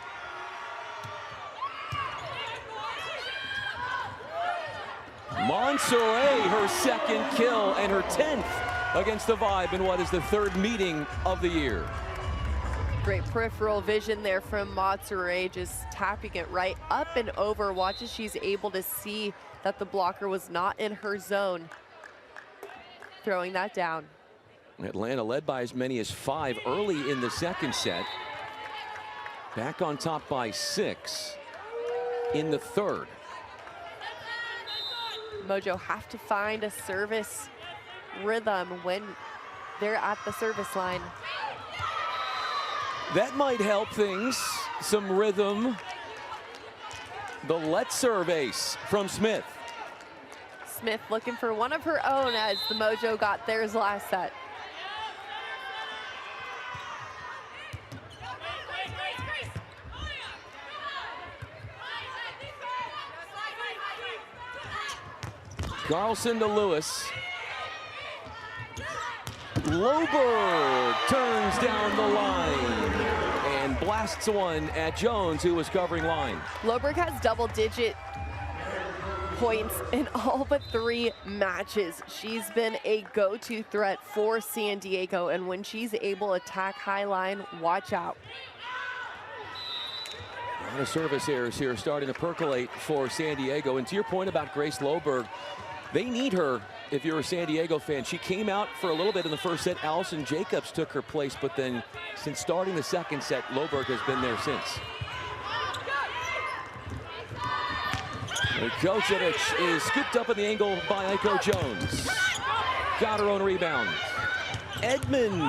B: Monserrat, her second kill and her 10th against the Vibe in what is the third meeting of the year.
A: Great peripheral vision there from Monserrat, just tapping it right up and over. Watch as she's able to see that the blocker was not in her zone. Throwing that down.
B: Atlanta led by as many as 5 early in the second set. Back on top by 6 in the third.
A: Mojo have to find a service rhythm when they're at the service line.
B: That might help things, some rhythm. The let's serve ace from Smith.
A: Smith looking for one of her own as the Mojo got theirs last set.
B: Carlson to Lewis. Loberg turns down the line and blasts one at Jones, who was covering line.
A: Loberg has double-digit points in all but 3 matches. She's been a go-to threat for San Diego, and when she's able to attack high line, watch out.
B: A lot of service errors here starting to percolate for San Diego. And to your point about Grace Loberg, they need her if you're a San Diego fan. She came out for a little bit in the first set. Allison Jacobs took her place, but then since starting the second set, Loberg has been there since. Kocevic is scooped up in the angle by Aiko Jones. Got her own rebound. Edmond.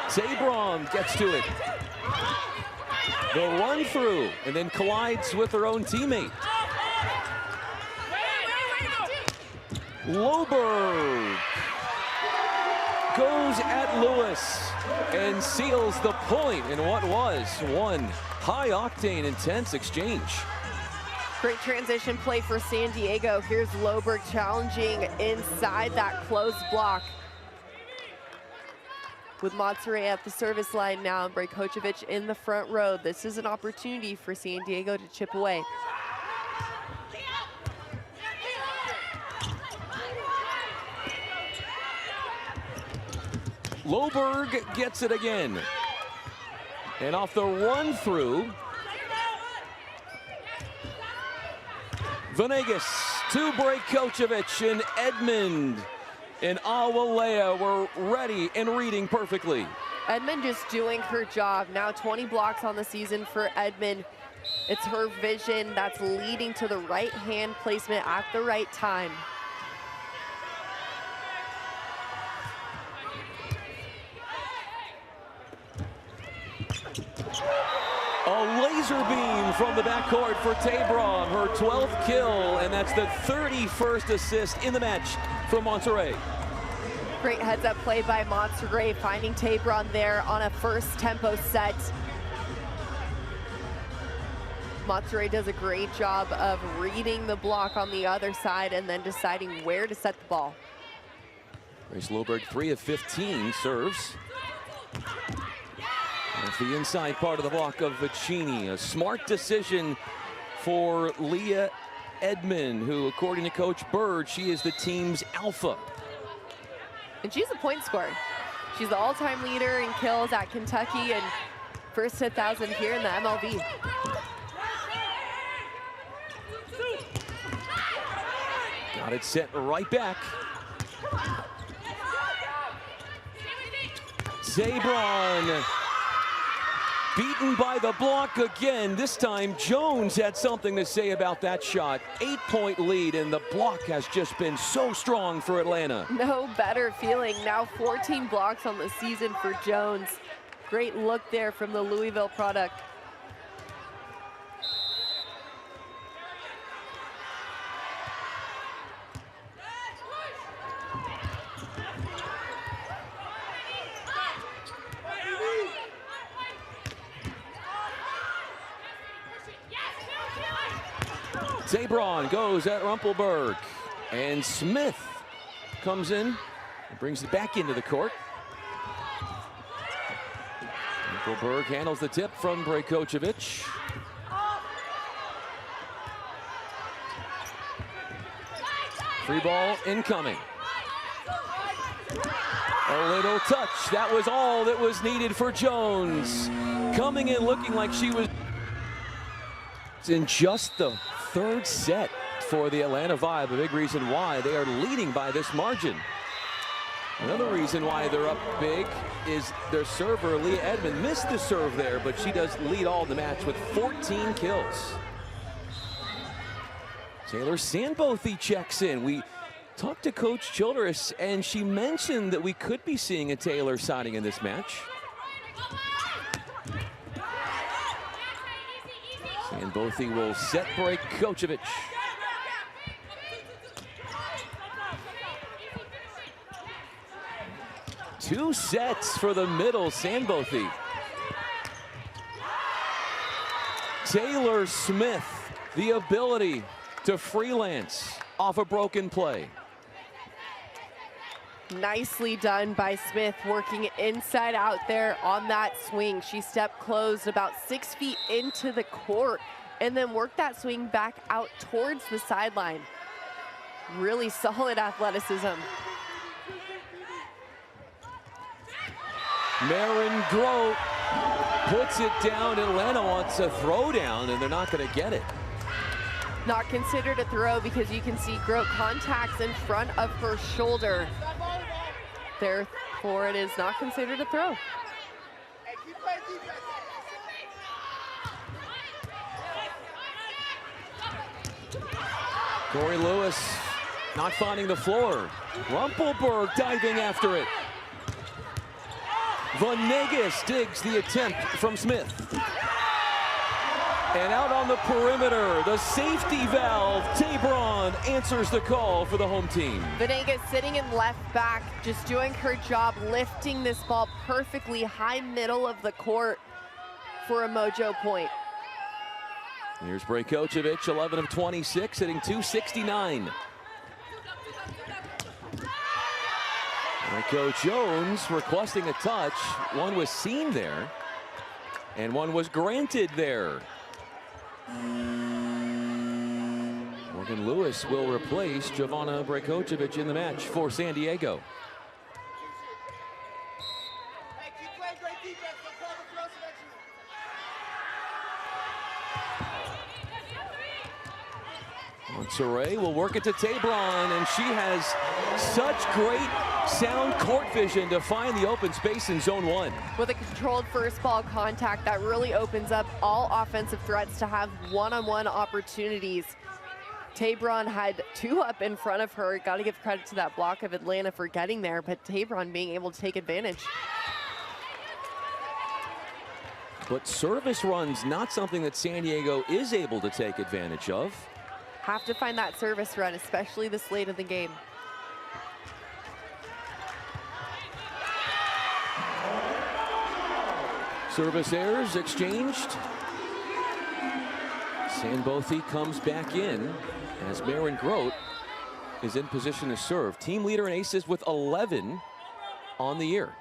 B: Tabron gets to it. The run through and then collides with her own teammate. Loberg goes at Lewis and seals the point in what was one high-octane, intense exchange.
A: Great transition play for San Diego. Here's Loberg challenging inside that closed block. With Monserrat at the service line now and Brajkovic in the front row. This is an opportunity for San Diego to chip away.
B: Loberg gets it again. And off the run through, Venegas to Brajkovic, and Edmond and Awalea were ready and reading perfectly.
A: Edmond just doing her job. Now 20 blocks on the season for Edmond. It's her vision that's leading to the right hand placement at the right time.
B: A laser beam from the backcourt for Tabron, her 12th kill, and that's the 31st assist in the match from Monserrat.
A: Great heads-up play by Monserrat, finding Tabron there on a first tempo set. Monserrat does a great job of reading the block on the other side and then deciding where to set the ball.
B: Grace Loberg, 3 of 15 serves. That's the inside part of the block of Vicini. A smart decision for Leah Edmond, who, according to Coach Bird, she is the team's alpha.
A: And she's a point scorer. She's the all-time leader in kills at Kentucky and first to 1,000 here in the MLB.
B: Got it sent right back. Zabron beaten by the block again. This time Jones had something to say about that shot. 8-point lead, and the block has just been so strong for Atlanta.
A: No better feeling. Now 14 blocks on the season for Jones. Great look there from the Louisville product.
B: Zabron goes at Rumpelberg, and Smith comes in and brings it back into the court. Rumpelberg handles the tip from Brajkovic. Free ball incoming. A little touch. That was all that was needed for Jones. Coming in looking like she was in just the third set for the Atlanta Vibe. A big reason why they are leading by this margin. Another reason why they're up big is their server, Leah Edmond, missed the serve there, but she does lead all in the match with 14 kills. Taylor Sandbothy checks in. We talked to Coach Childress, and she mentioned that we could be seeing a Taylor signing in this match. Sandbothy will set Brajkovic. Two sets for the middle, Sandbothy. Taylor Smith, the ability to freelance off a broken play.
A: Nicely done by Smith, working inside out there on that swing. She stepped closed about 6 feet into the court and then worked that swing back out towards the sideline. Really solid athleticism.
B: Marin Grote puts it down. Atlanta wants a throwdown, and they're not going to get it.
A: Not considered a throw because you can see Grote contacts in front of her shoulder. Therefore, it is not considered a throw.
B: Corey Lewis not finding the floor. Rumpelberg diving after it. Vanegas digs the attempt from Smith. And out on the perimeter, the safety valve, Tabron answers the call for the home team.
A: Vanegas sitting in left back, just doing her job, lifting this ball perfectly high middle of the court for a Mojo point.
B: Here's Brajkovic, 11 of 26, hitting .269. Coach Jones requesting a touch. One was seen there, and one was granted there. Morgan Lewis will replace Jovana Brajkovic in the match for San Diego. Monterey will work it to Tabron, and she has such great sound court vision to find the open space in zone 1.
A: With a controlled first ball contact, that really opens up all offensive threats to have one-on-one opportunities. Tabron had two up in front of her. Got to give credit to that block of Atlanta for getting there, but Tabron being able to take advantage.
B: But service runs, not something that San Diego is able to take advantage of.
A: Have to find that service run, especially this late in the game.
B: Service errors exchanged. Sandbothy comes back in as Marin Grote is in position to serve. Team leader in aces with 11 on the year.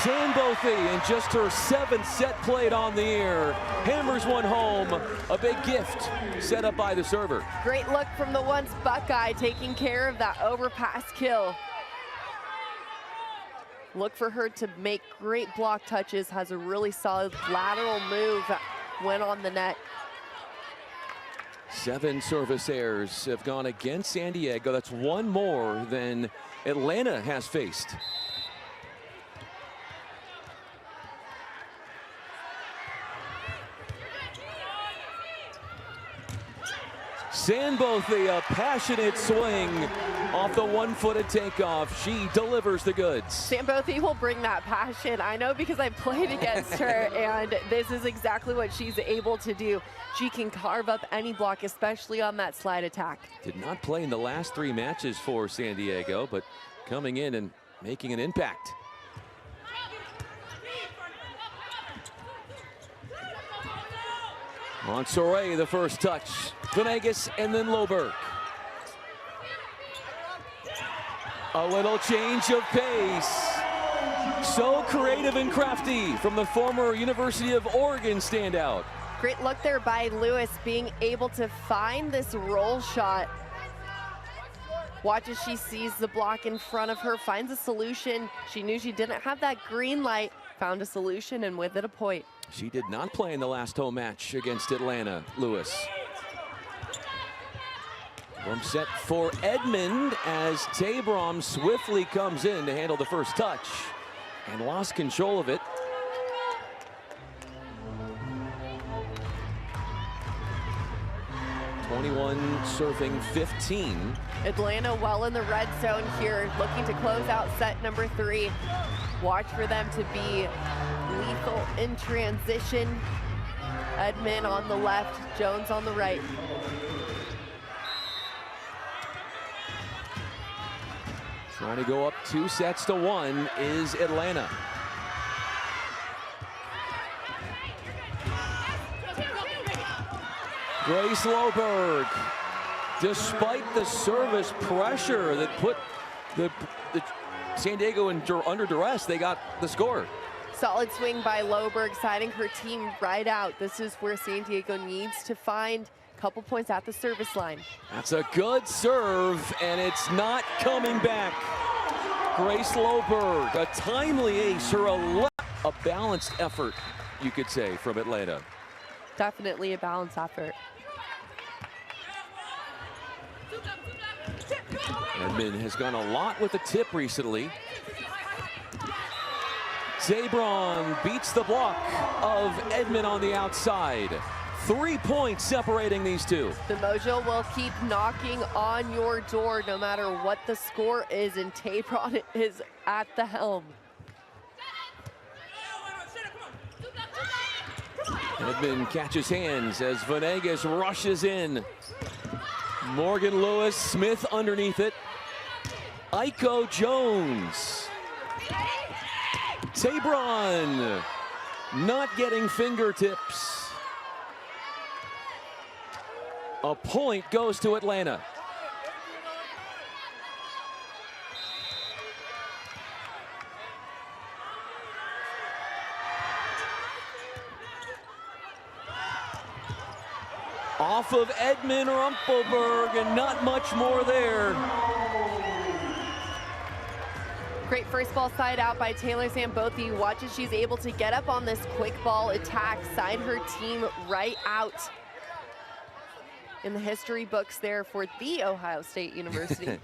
B: Sandbothy in just her 7th set played on the year. Hammers one home. A big gift set up by the server.
A: Great look from the once Buckeye, taking care of that overpass kill. Look for her to make great block touches, has a really solid lateral move when on the net.
B: 7 service errors have gone against San Diego. That's one more than Atlanta has faced. Sandbothy, a passionate swing off the one-footed takeoff. She delivers the goods.
A: Sandbothy will bring that passion. I know because I played against her, and this is exactly what she's able to do. She can carve up any block, especially on that slide attack.
B: Did not play in the last 3 matches for San Diego, but coming in and making an impact. On Soray, the first touch. Venegas and then Loberg. A little change of pace. So creative and crafty from the former University of Oregon standout.
A: Great look there by Lewis, being able to find this roll shot. Watch as she sees the block in front of her, finds a solution. She knew she didn't have that green light, found a solution, and with it a point.
B: She did not play in the last home match against Atlanta, Lewis. Room set for Edmond as Tabram swiftly comes in to handle the first touch and lost control of it. Serving 15.
A: Atlanta well in the red zone here, looking to close out set number 3. Watch for them to be lethal in transition. Edmond on the left, Jones on the right.
B: Trying to go up 2-1 is Atlanta. Grace Loberg, despite the service pressure that put the San Diego under duress, they got the score.
A: Solid swing by Loberg, siding her team right out. This is where San Diego needs to find a couple points at the service line.
B: That's a good serve, and it's not coming back. Grace Loberg, a timely ace, a balanced effort, you could say, from Atlanta.
A: Definitely a balanced effort.
B: Edmond has gone a lot with the tip recently. Zabron beats the block of Edmond on the outside. 3 points separating these two.
A: The Mojo will keep knocking on your door no matter what the score is, and Tabron is at the helm.
B: Edmond catches hands as Venegas rushes in. Morgan Lewis, Smith underneath it. Aiko Jones. Tabron not getting fingertips. A point goes to Atlanta. Off of Edmond Rumpelberg, and not much more there.
A: Great first ball side out by Taylor Sandbothy. Watch as she's able to get up on this quick ball attack, side her team right out. In the history books there for the Ohio State University.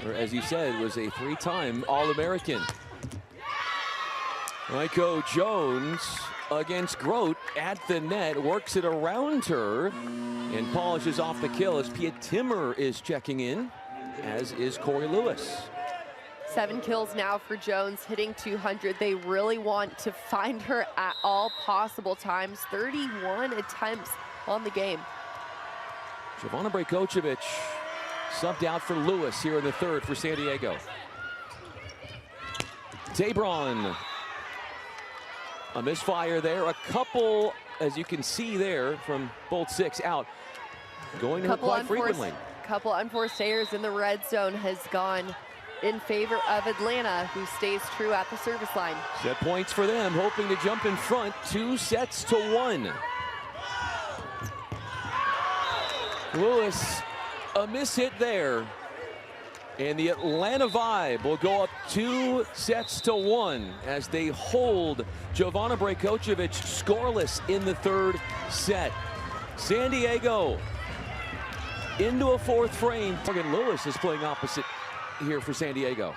B: Or as you said, was a 3-time All-American. Aiko Jones against Grote at the net, works it around her and polishes off the kill as Pia Timmer is checking in, as is Corey Lewis.
A: 7 kills now for Jones, hitting 200. They really want to find her at all possible times. 31 attempts on the game.
B: Jovana Brajkovic subbed out for Lewis here in the third for San Diego. Tabron. A misfire there. A couple, as you can see there, from both 6 out. Going to her quite frequently.
A: Couple unforced errors in the red zone has gone in favor of Atlanta, who stays true at the service line.
B: Set points for them, hoping to jump in front 2-1. Lewis, a miss hit there. And the Atlanta Vibe will go up 2-1 as they hold Jovana Brajkovic scoreless in the third set. San Diego into a fourth frame. Morgan Lewis is playing opposite here for San Diego.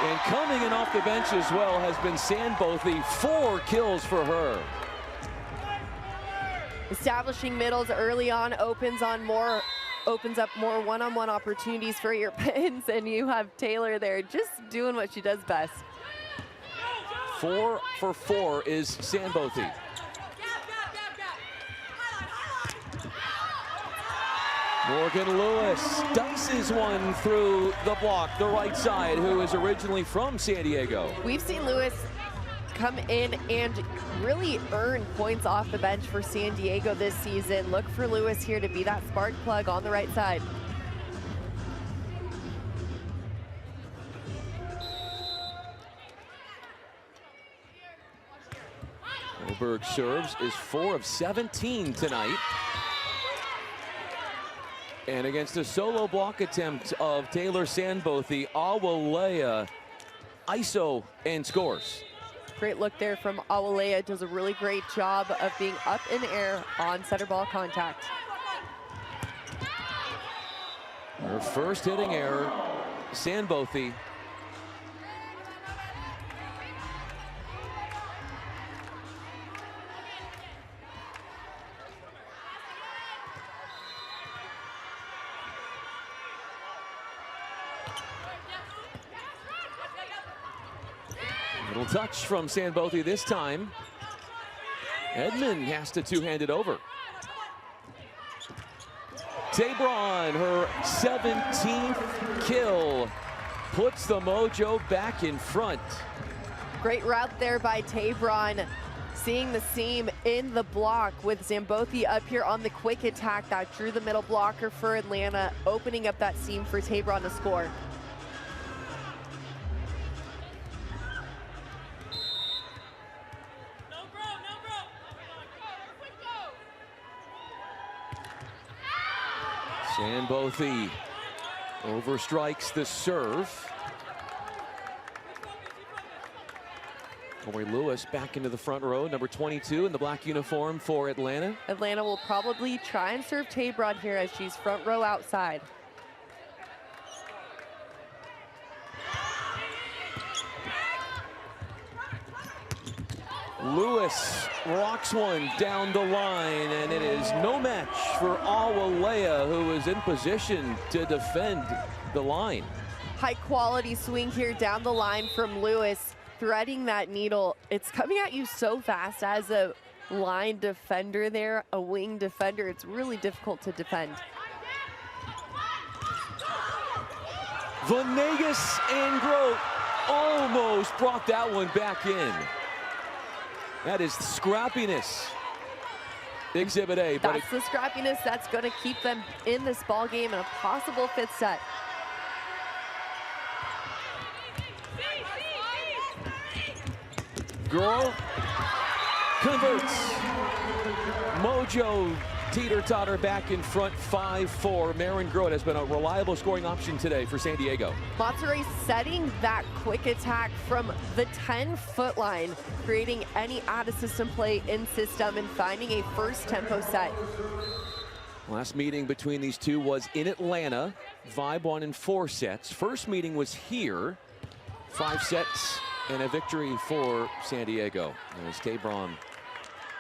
B: And coming in off the bench as well has been Sandbothy. 4 kills for her.
A: Establishing middles early on opens up more one-on-one opportunities for your pins, and you have Taylor there just doing what she does best.
B: 4 for 4 is Sandbothy. Morgan Lewis dices one through the block, the right side, who is originally from San Diego.
A: We've seen Lewis come in and really earn points off the bench for San Diego this season. Look for Lewis here to be that spark plug on the right side.
B: Oberg serves is 4 of 17 tonight. And against a solo block attempt of Taylor Sandbothy, Awalea ISO and scores.
A: Great look there from Awalea. Does a really great job of being up in the air on center ball contact.
B: Her first hitting error, Sandbothy. Little touch from Sandbothy this time. Edmond has to two-hand it over. Tabron, her 17th kill, puts the Mojo back in front.
A: Great route there by Tabron, seeing the seam in the block with Sandbothy up here on the quick attack that drew the middle blocker for Atlanta, opening up that seam for Tabron to score.
B: Sandbothy overstrikes the serve. Corey Lewis back into the front row, number 22 in the black uniform for Atlanta.
A: Atlanta will probably try and serve Tabron here as she's front row outside.
B: Lewis rocks one down the line, and it is no match for Awalea, who is in position to defend the line.
A: High quality swing here down the line from Lewis, threading that needle. It's coming at you so fast as a line defender there, a wing defender. It's really difficult to defend.
B: Venegas and Grote almost brought that one back in. That is scrappiness, Exhibit A.
A: But that's the scrappiness that's going to keep them in this ball game in a possible 5th set.
B: Girl converts. Mojo teeter-totter back in front, 5-4. Marin Grote has been a reliable scoring option today for San Diego.
A: Monterrey setting that quick attack from the 10-foot line, creating any out-of-system play in system and finding a first tempo set.
B: Last meeting between these two was in Atlanta. Vibe won in 4 sets. First meeting was here. 5 sets and a victory for San Diego. As Tabron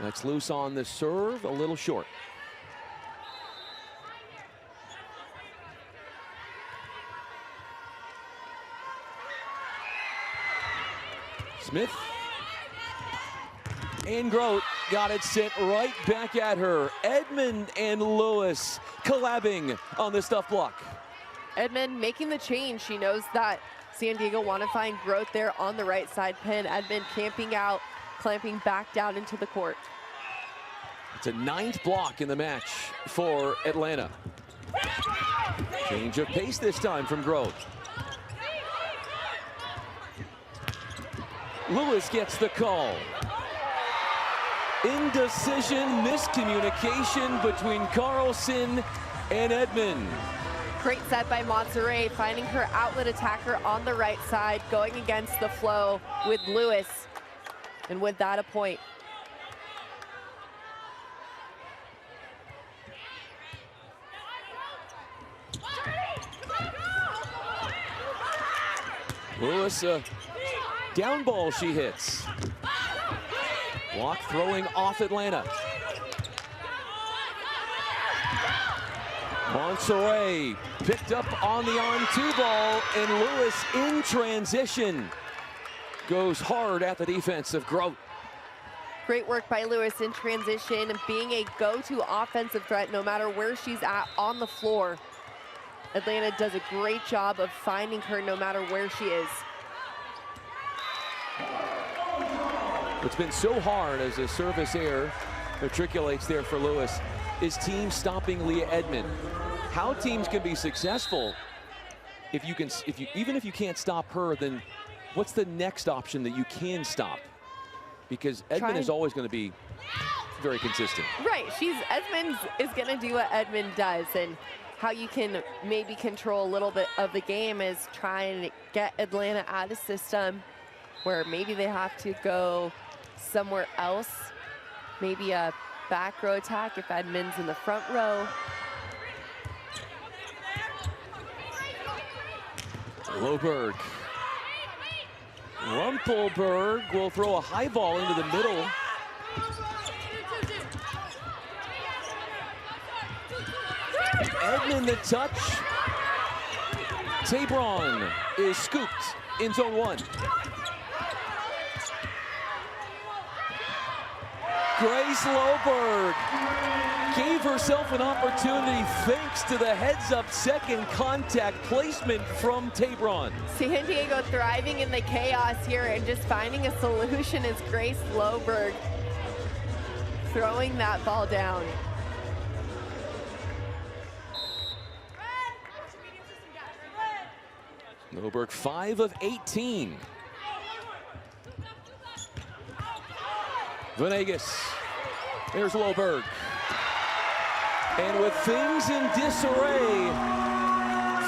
B: lets loose on the serve, a little short. Smith and Grote got it sent right back at her. Edmond and Lewis collabing on the stuff block.
A: Edmond making the change. She knows that San Diego want to find Grote there on the right side pin. Edmond camping out, clamping back down into the court.
B: It's a 9th block in the match for Atlanta. Change of pace this time from Grote. Lewis gets the call. Indecision, miscommunication between Carlson and Edmond.
A: Great set by Monterrey, finding her outlet attacker on the right side, going against the flow with Lewis. And with that, a point.
B: Lewis, down ball she hits. Block throwing off Atlanta. Monserrat picked up on the on-two ball, and Lewis in transition goes hard at the defense of Grote.
A: Great work by Lewis in transition, being a go-to offensive threat no matter where she's at on the floor. Atlanta does a great job of finding her no matter where she is.
B: What's been so hard as the service error matriculates there for Lewis is teams stopping Leah Edmond. How teams can be successful even if you can't stop her, then what's the next option that you can stop? Because Edmond is always going to be very consistent.
A: Right, Edmond is going to do what Edmond does, and how you can maybe control a little bit of the game is trying to get Atlanta out of system where maybe they have to go somewhere else, maybe a back row attack if Edmond's in the front row.
B: Loberg. Rumpelberg will throw a high ball into the middle. Edmond the touch. Tabron is scooped in zone one. Grace Loberg gave herself an opportunity thanks to the heads-up second contact placement from Tabron.
A: San Diego thriving in the chaos here and just finding a solution is Grace Loberg throwing that ball down.
B: Loberg 5 of 18. Venegas, there's Loberg. And with things in disarray,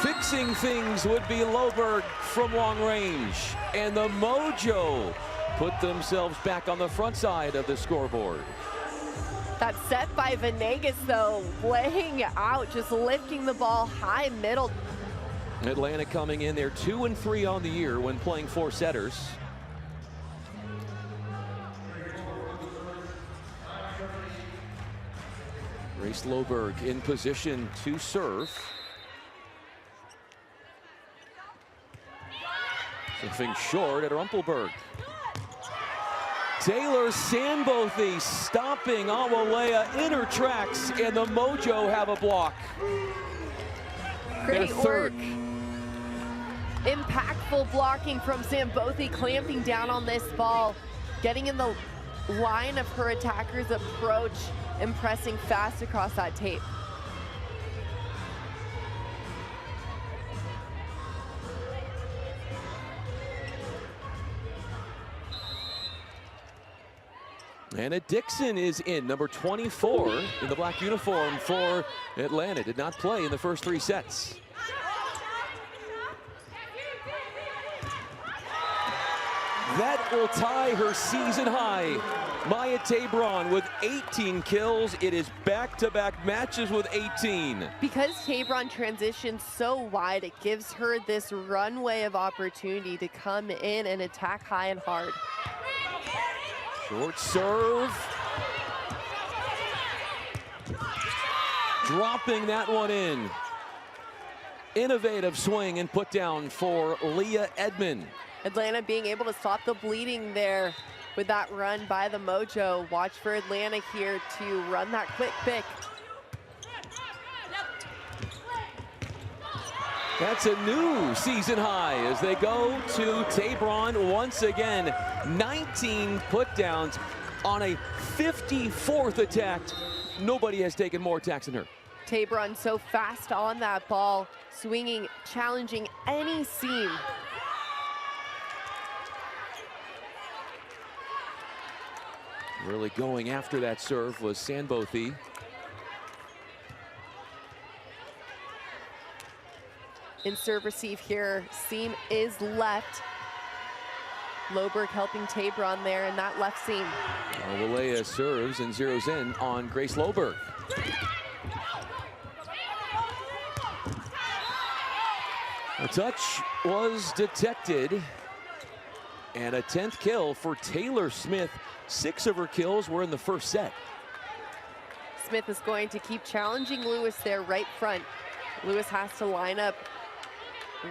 B: fixing things would be Loberg from long range. And the Mojo put themselves back on the front side of the scoreboard.
A: That set by Venegas, though, laying out, just lifting the ball high middle.
B: Atlanta coming in, they're 2-3 on the year when playing four setters. Grace Loberg in position to serve. Something short at Rumpelberg. Taylor Sandbothy stopping Awalea in her tracks, and the Mojo have a block.
A: Great work. Impactful blocking from Sandbothy, clamping down on this ball, getting in the line of her attacker's approach and pressing fast across that tape.
B: Anna Dixon is in, number 24 in the black uniform for Atlanta. Did not play in the first three sets. That will tie her season high. Maya Tabron with 18 kills. It is back-to-back matches with 18.
A: Because Tabron transitions so wide, it gives her this runway of opportunity to come in and attack high and hard.
B: Short serve. Dropping that one in. Innovative swing and put down for Leah Edmond.
A: Atlanta being able to stop the bleeding there with that run by the Mojo. Watch for Atlanta here to run that quick pick.
B: That's a new season high as they go to Tabron once again. 19 put downs on a 54th attack. Nobody has taken more attacks than her.
A: Tabron so fast on that ball, swinging, challenging any seam.
B: Really going after that serve was Sandbothy.
A: In serve receive here, seam is left. Loberg helping Tabron there in that left seam.
B: Awalea serves and zeroes in on Grace Loberg. A touch was detected, and a 10th kill for Taylor Smith. 6 of her kills were in the first set.
A: Smith is going to keep challenging Lewis there right front. Lewis has to line up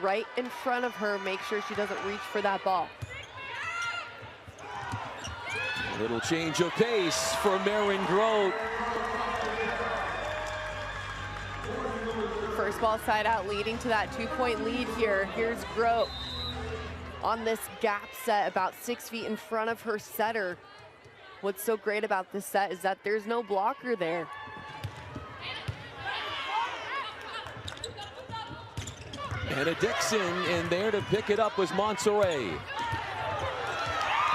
A: right in front of her, make sure she doesn't reach for that ball.
B: A little change of pace for Marin Grote.
A: First ball side out, leading to that 2-point lead here. Here's Grote on this gap set, about 6 feet in front of her setter. What's so great about this set is that there's no blocker there.
B: And a Dixon in there to pick it up was Monserrat.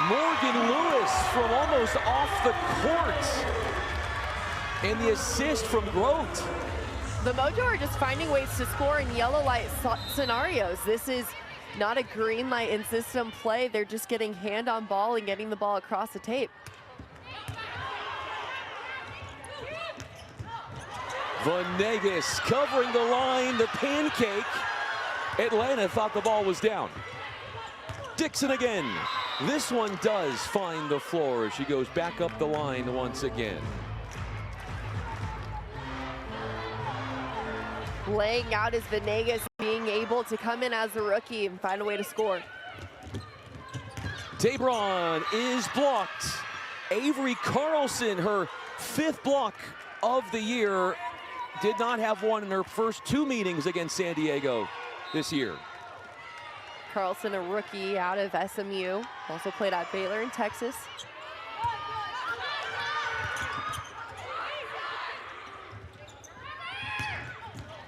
B: Morgan Lewis from almost off the court. And the assist from Grote.
A: The Mojo are just finding ways to score in yellow light scenarios. This is not a green light in system play. They're just getting hand on ball and getting the ball across the tape.
B: Venegas covering the line, the pancake. Atlanta thought the ball was down. Dixon again. This one does find the floor as she goes back up the line once again.
A: Laying out is Venegas, being able to come in as a rookie and find a way to score.
B: Tabron is blocked. Avery Carlson, her 5th block of the year, did not have one in her first 2 meetings against San Diego this year.
A: Carlson, a rookie out of SMU, also played at Baylor in Texas.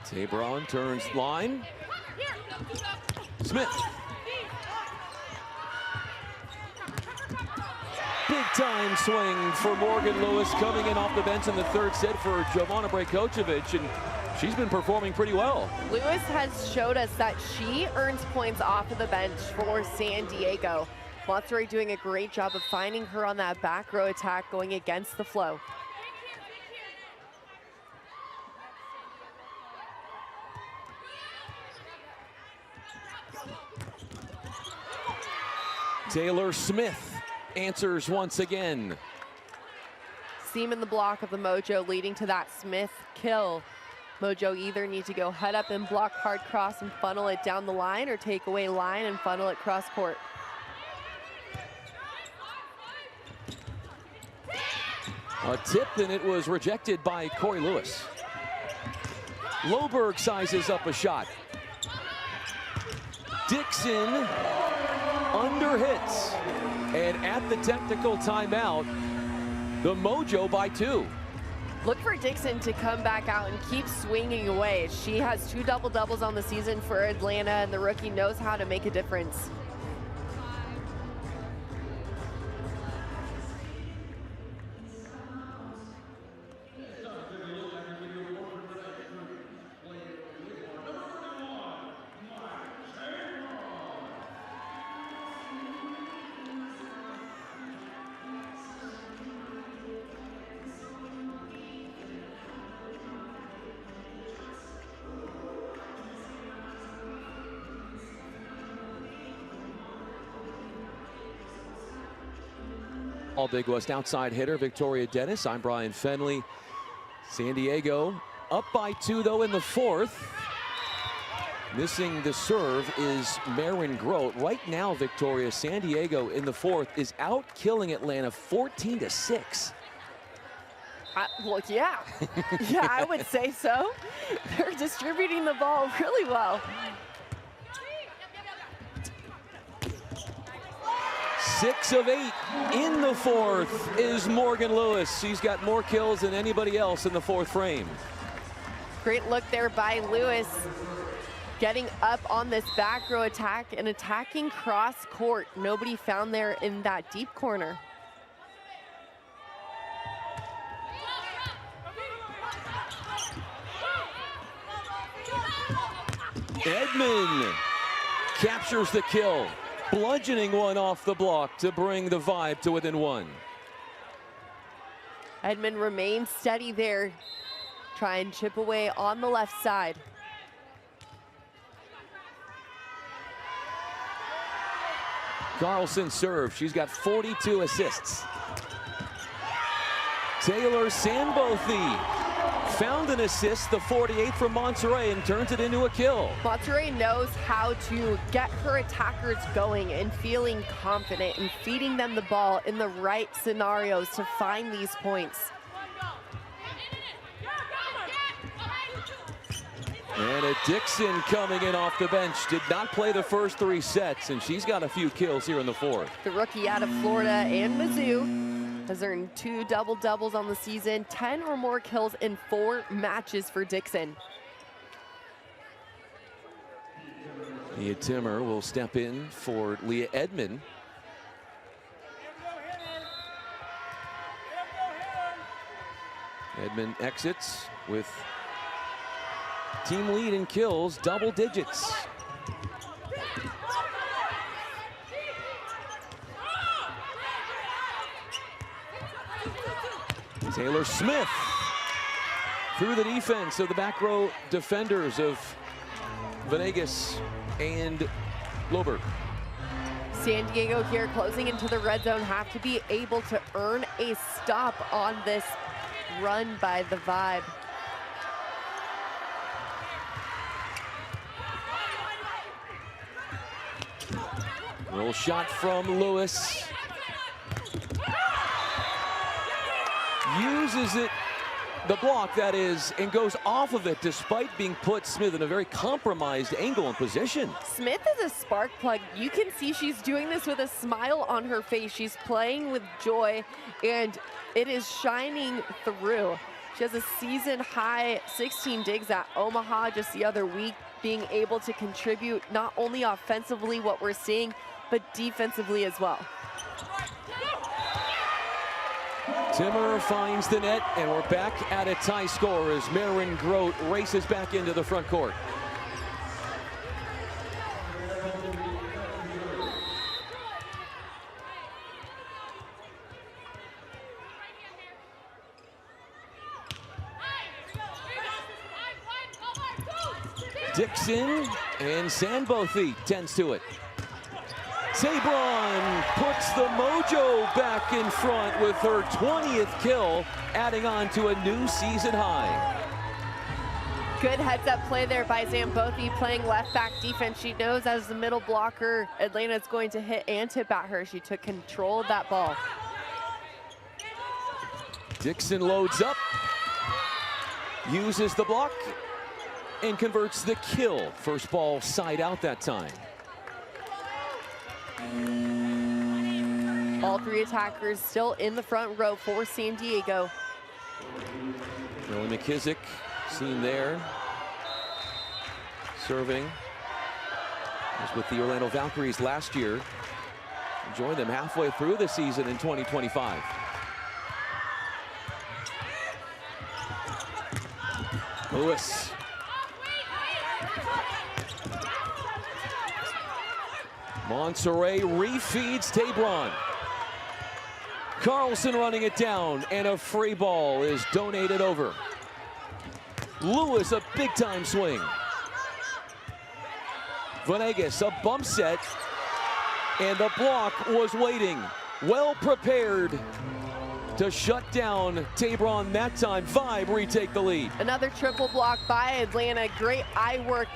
B: Tabron turns line. Smith. Big time swing for Morgan Lewis, coming in off the bench in the 3rd set for Jovana Brajkovic, and she's been performing pretty well.
A: Lewis has showed us that she earns points off of the bench for San Diego. Monterey doing a great job of finding her on that back row attack, going against the flow.
B: Taylor Smith answers once again.
A: Seam in the block of the Mojo, leading to that Smith kill. Mojo either need to go head up and block hard cross and funnel it down the line, or take away line and funnel it cross court.
B: A tip, and it was rejected by Corey Lewis. Loberg sizes up a shot. Dixon under hits, and at the technical timeout, the Mojo by 2.
A: Look for Dixon to come back out and keep swinging away. She has 2 double-doubles on the season for Atlanta, and the rookie knows how to make a difference.
B: All Big West outside hitter Victoria Dennis. I'm Brian Fenley. San Diego up by 2 though in the 4th. Missing the serve is Marin Grote. Right now, Victoria, San Diego in the 4th is out killing Atlanta 14-6.
A: Well, yeah. Yeah, I would say so. They're distributing the ball really well.
B: 6 of 8 in the 4th is Morgan Lewis. She's got more kills than anybody else in the 4th frame.
A: Great look there by Lewis, getting up on this back row attack and attacking cross court. Nobody found there in that deep corner.
B: Edmond captures the kill, bludgeoning one off the block to bring the Vibe to within 1.
A: Edmond remains steady there. Try and chip away on the left side.
B: Carlson serves. She's got 42 assists. Taylor Sandbothy found an assist, the 48 from Monterey, and turns it into a kill.
A: Monterey knows how to get her attackers going and feeling confident and feeding them the ball in the right scenarios to find these points.
B: Anna Dixon coming in off the bench. Did not play the first 3 sets, and she's got a few kills here in the 4th.
A: The rookie out of Florida and Mizzou has earned 2 double-doubles on the season, 10 or more kills in 4 matches for Dixon.
B: Leah Timmer will step in for Leah Edmond. Edmond exits with team lead in kills, double digits. Taylor Smith through the defense of the back row defenders of Venegas and Loberg.
A: San Diego here closing into the red zone, have to be able to earn a stop on this run by the Vibe.
B: Little shot from Lewis. Uses it, the block that is, and goes off of it despite being put Smith in a very compromised angle and position.
A: Smith is a spark plug. You can see she's doing this with a smile on her face. She's playing with joy, and it is shining through. She has a season high 16 digs at Omaha just the other week, being able to contribute not only offensively, what we're seeing, but defensively as well.
B: Timmer finds the net, and we're back at a tie score as Marin Grote races back into the front court. Dixon and Sandbothy tends to it. Tabron puts the Mojo back in front with her 20th kill, adding on to a new season high.
A: Good heads-up play there by Sandbothy, playing left-back defense. She knows as the middle blocker, Atlanta is going to hit and tip at her. She took control of that ball.
B: Dixon loads up, uses the block, and converts the kill. First ball side out that time.
A: All 3 attackers still in the front row for San Diego.
B: Millie McKissick seen there, serving. Was with the Orlando Valkyries last year. Joined them halfway through the season in 2025. Lewis. Monterey refeeds Tabron. Carlson running it down, and a free ball is donated over. Lewis, a big-time swing. Venegas, a bump set, and the block was waiting. Well prepared to shut down Tabron that time. Vibe retake the lead.
A: Another triple block by Atlanta. Great eye work,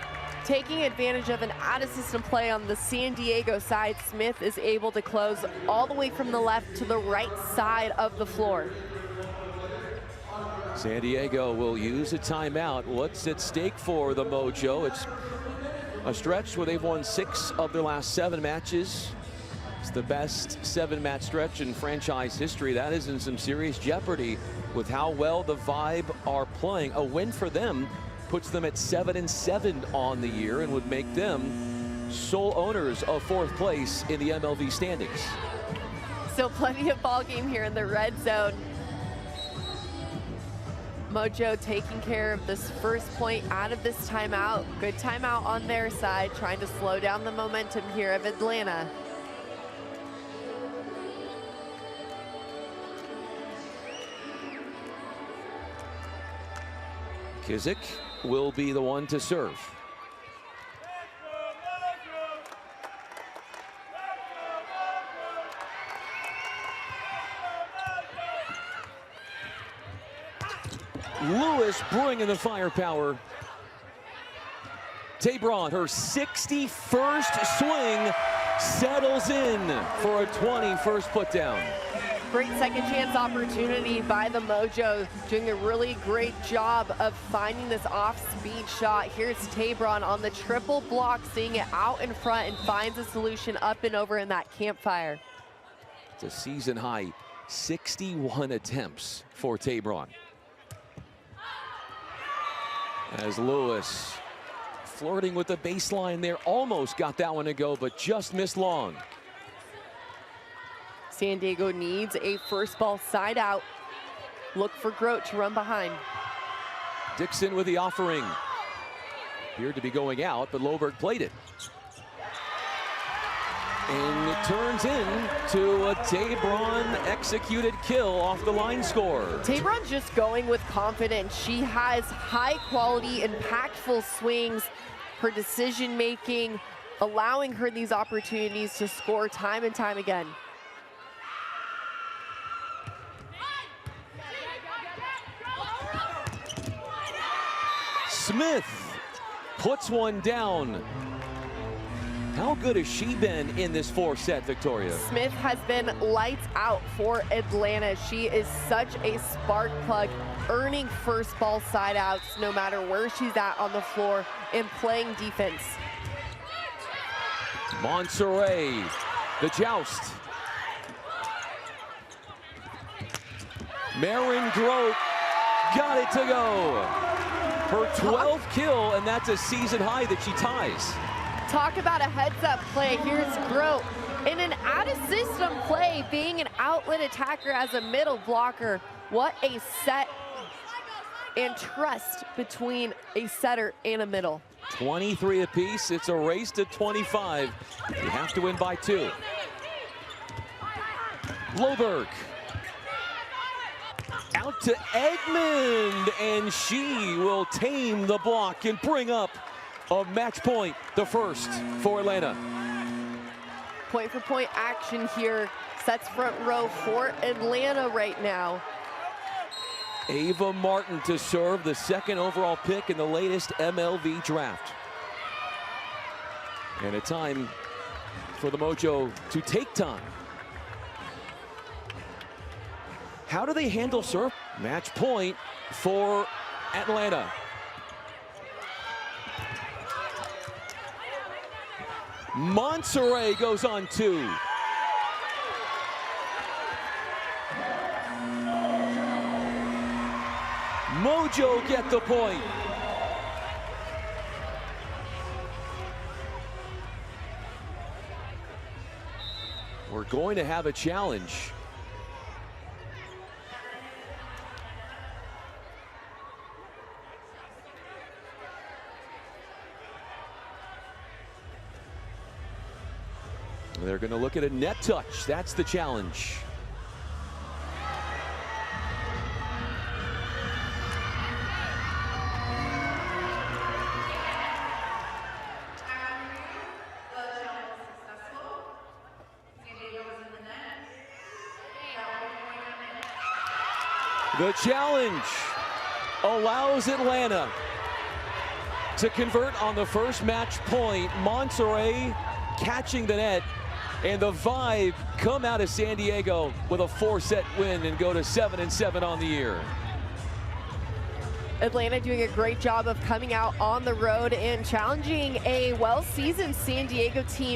A: taking advantage of an out-of-system play on the San Diego side. Smith is able to close all the way from the left to the right side of the floor.
B: San Diego will use a timeout. What's at stake for the Mojo? It's a stretch where they've won 6 of their last 7 matches. It's the best 7-match stretch in franchise history. That is in some serious jeopardy with how well the Vibe are playing. A win for them puts them at 7-7 on the year and would make them sole owners of 4th place in the MLV standings.
A: Still plenty of ball game here in the red zone. Mojo taking care of this first point out of this timeout. Good timeout on their side, trying to slow down the momentum here of Atlanta.
B: Kizik will be the one to serve. Lewis bringing the firepower. Tabron, her 61st swing, settles in for a 21st putdown.
A: Great second chance opportunity by the Mojo, doing a really great job of finding this off-speed shot. Here's Tabron on the triple block, seeing it out in front and finds a solution up and over in that campfire.
B: It's a season high 61 attempts for Tabron. As Lewis flirting with the baseline there, almost got that one to go, but just missed long.
A: San Diego needs a first ball side out. Look for Grote to run behind.
B: Dixon with the offering. Appeared to be going out, but Loberg played it. And it turns into a Tabron executed kill off the line score.
A: Tabron just going with confidence. She has high quality, impactful swings. Her decision making, allowing her these opportunities to score time and time again.
B: Smith puts one down. How good has she been in this 4-set, Victoria?
A: Smith has been lights out for Atlanta. She is such a spark plug, earning first ball side outs no matter where she's at on the floor and playing defense.
B: Monserrat, the joust. Marin Grote got it to go. Her 12th kill, and that's a season high that she ties.
A: Talk about a heads-up play. Here's Grote in an out-of-system play, being an outlet attacker as a middle blocker. What a set and trust between a setter and a middle.
B: 23 apiece. It's a race to 25. You have to win by 2. Loberg. Out to Edmond, and she will tame the block and bring up a match point, the first for Atlanta.
A: Point for point action here. Sets front row for Atlanta right now.
B: Ava Martin to serve, the 2nd overall pick in the latest MLV draft. And a time for the Mojo to take time. How do they handle serve? Match point for Atlanta. Monserrat goes on 2. Mojo get the point. We're going to have a challenge. They're going to look at a net touch. That's the challenge. The challenge allows Atlanta to convert on the first match point. Monserrat catching the net, and the Vibe come out of San Diego with a 4-set win and go to 7-7 on the year.
A: Atlanta doing a great job of coming out on the road and challenging a well-seasoned San Diego team.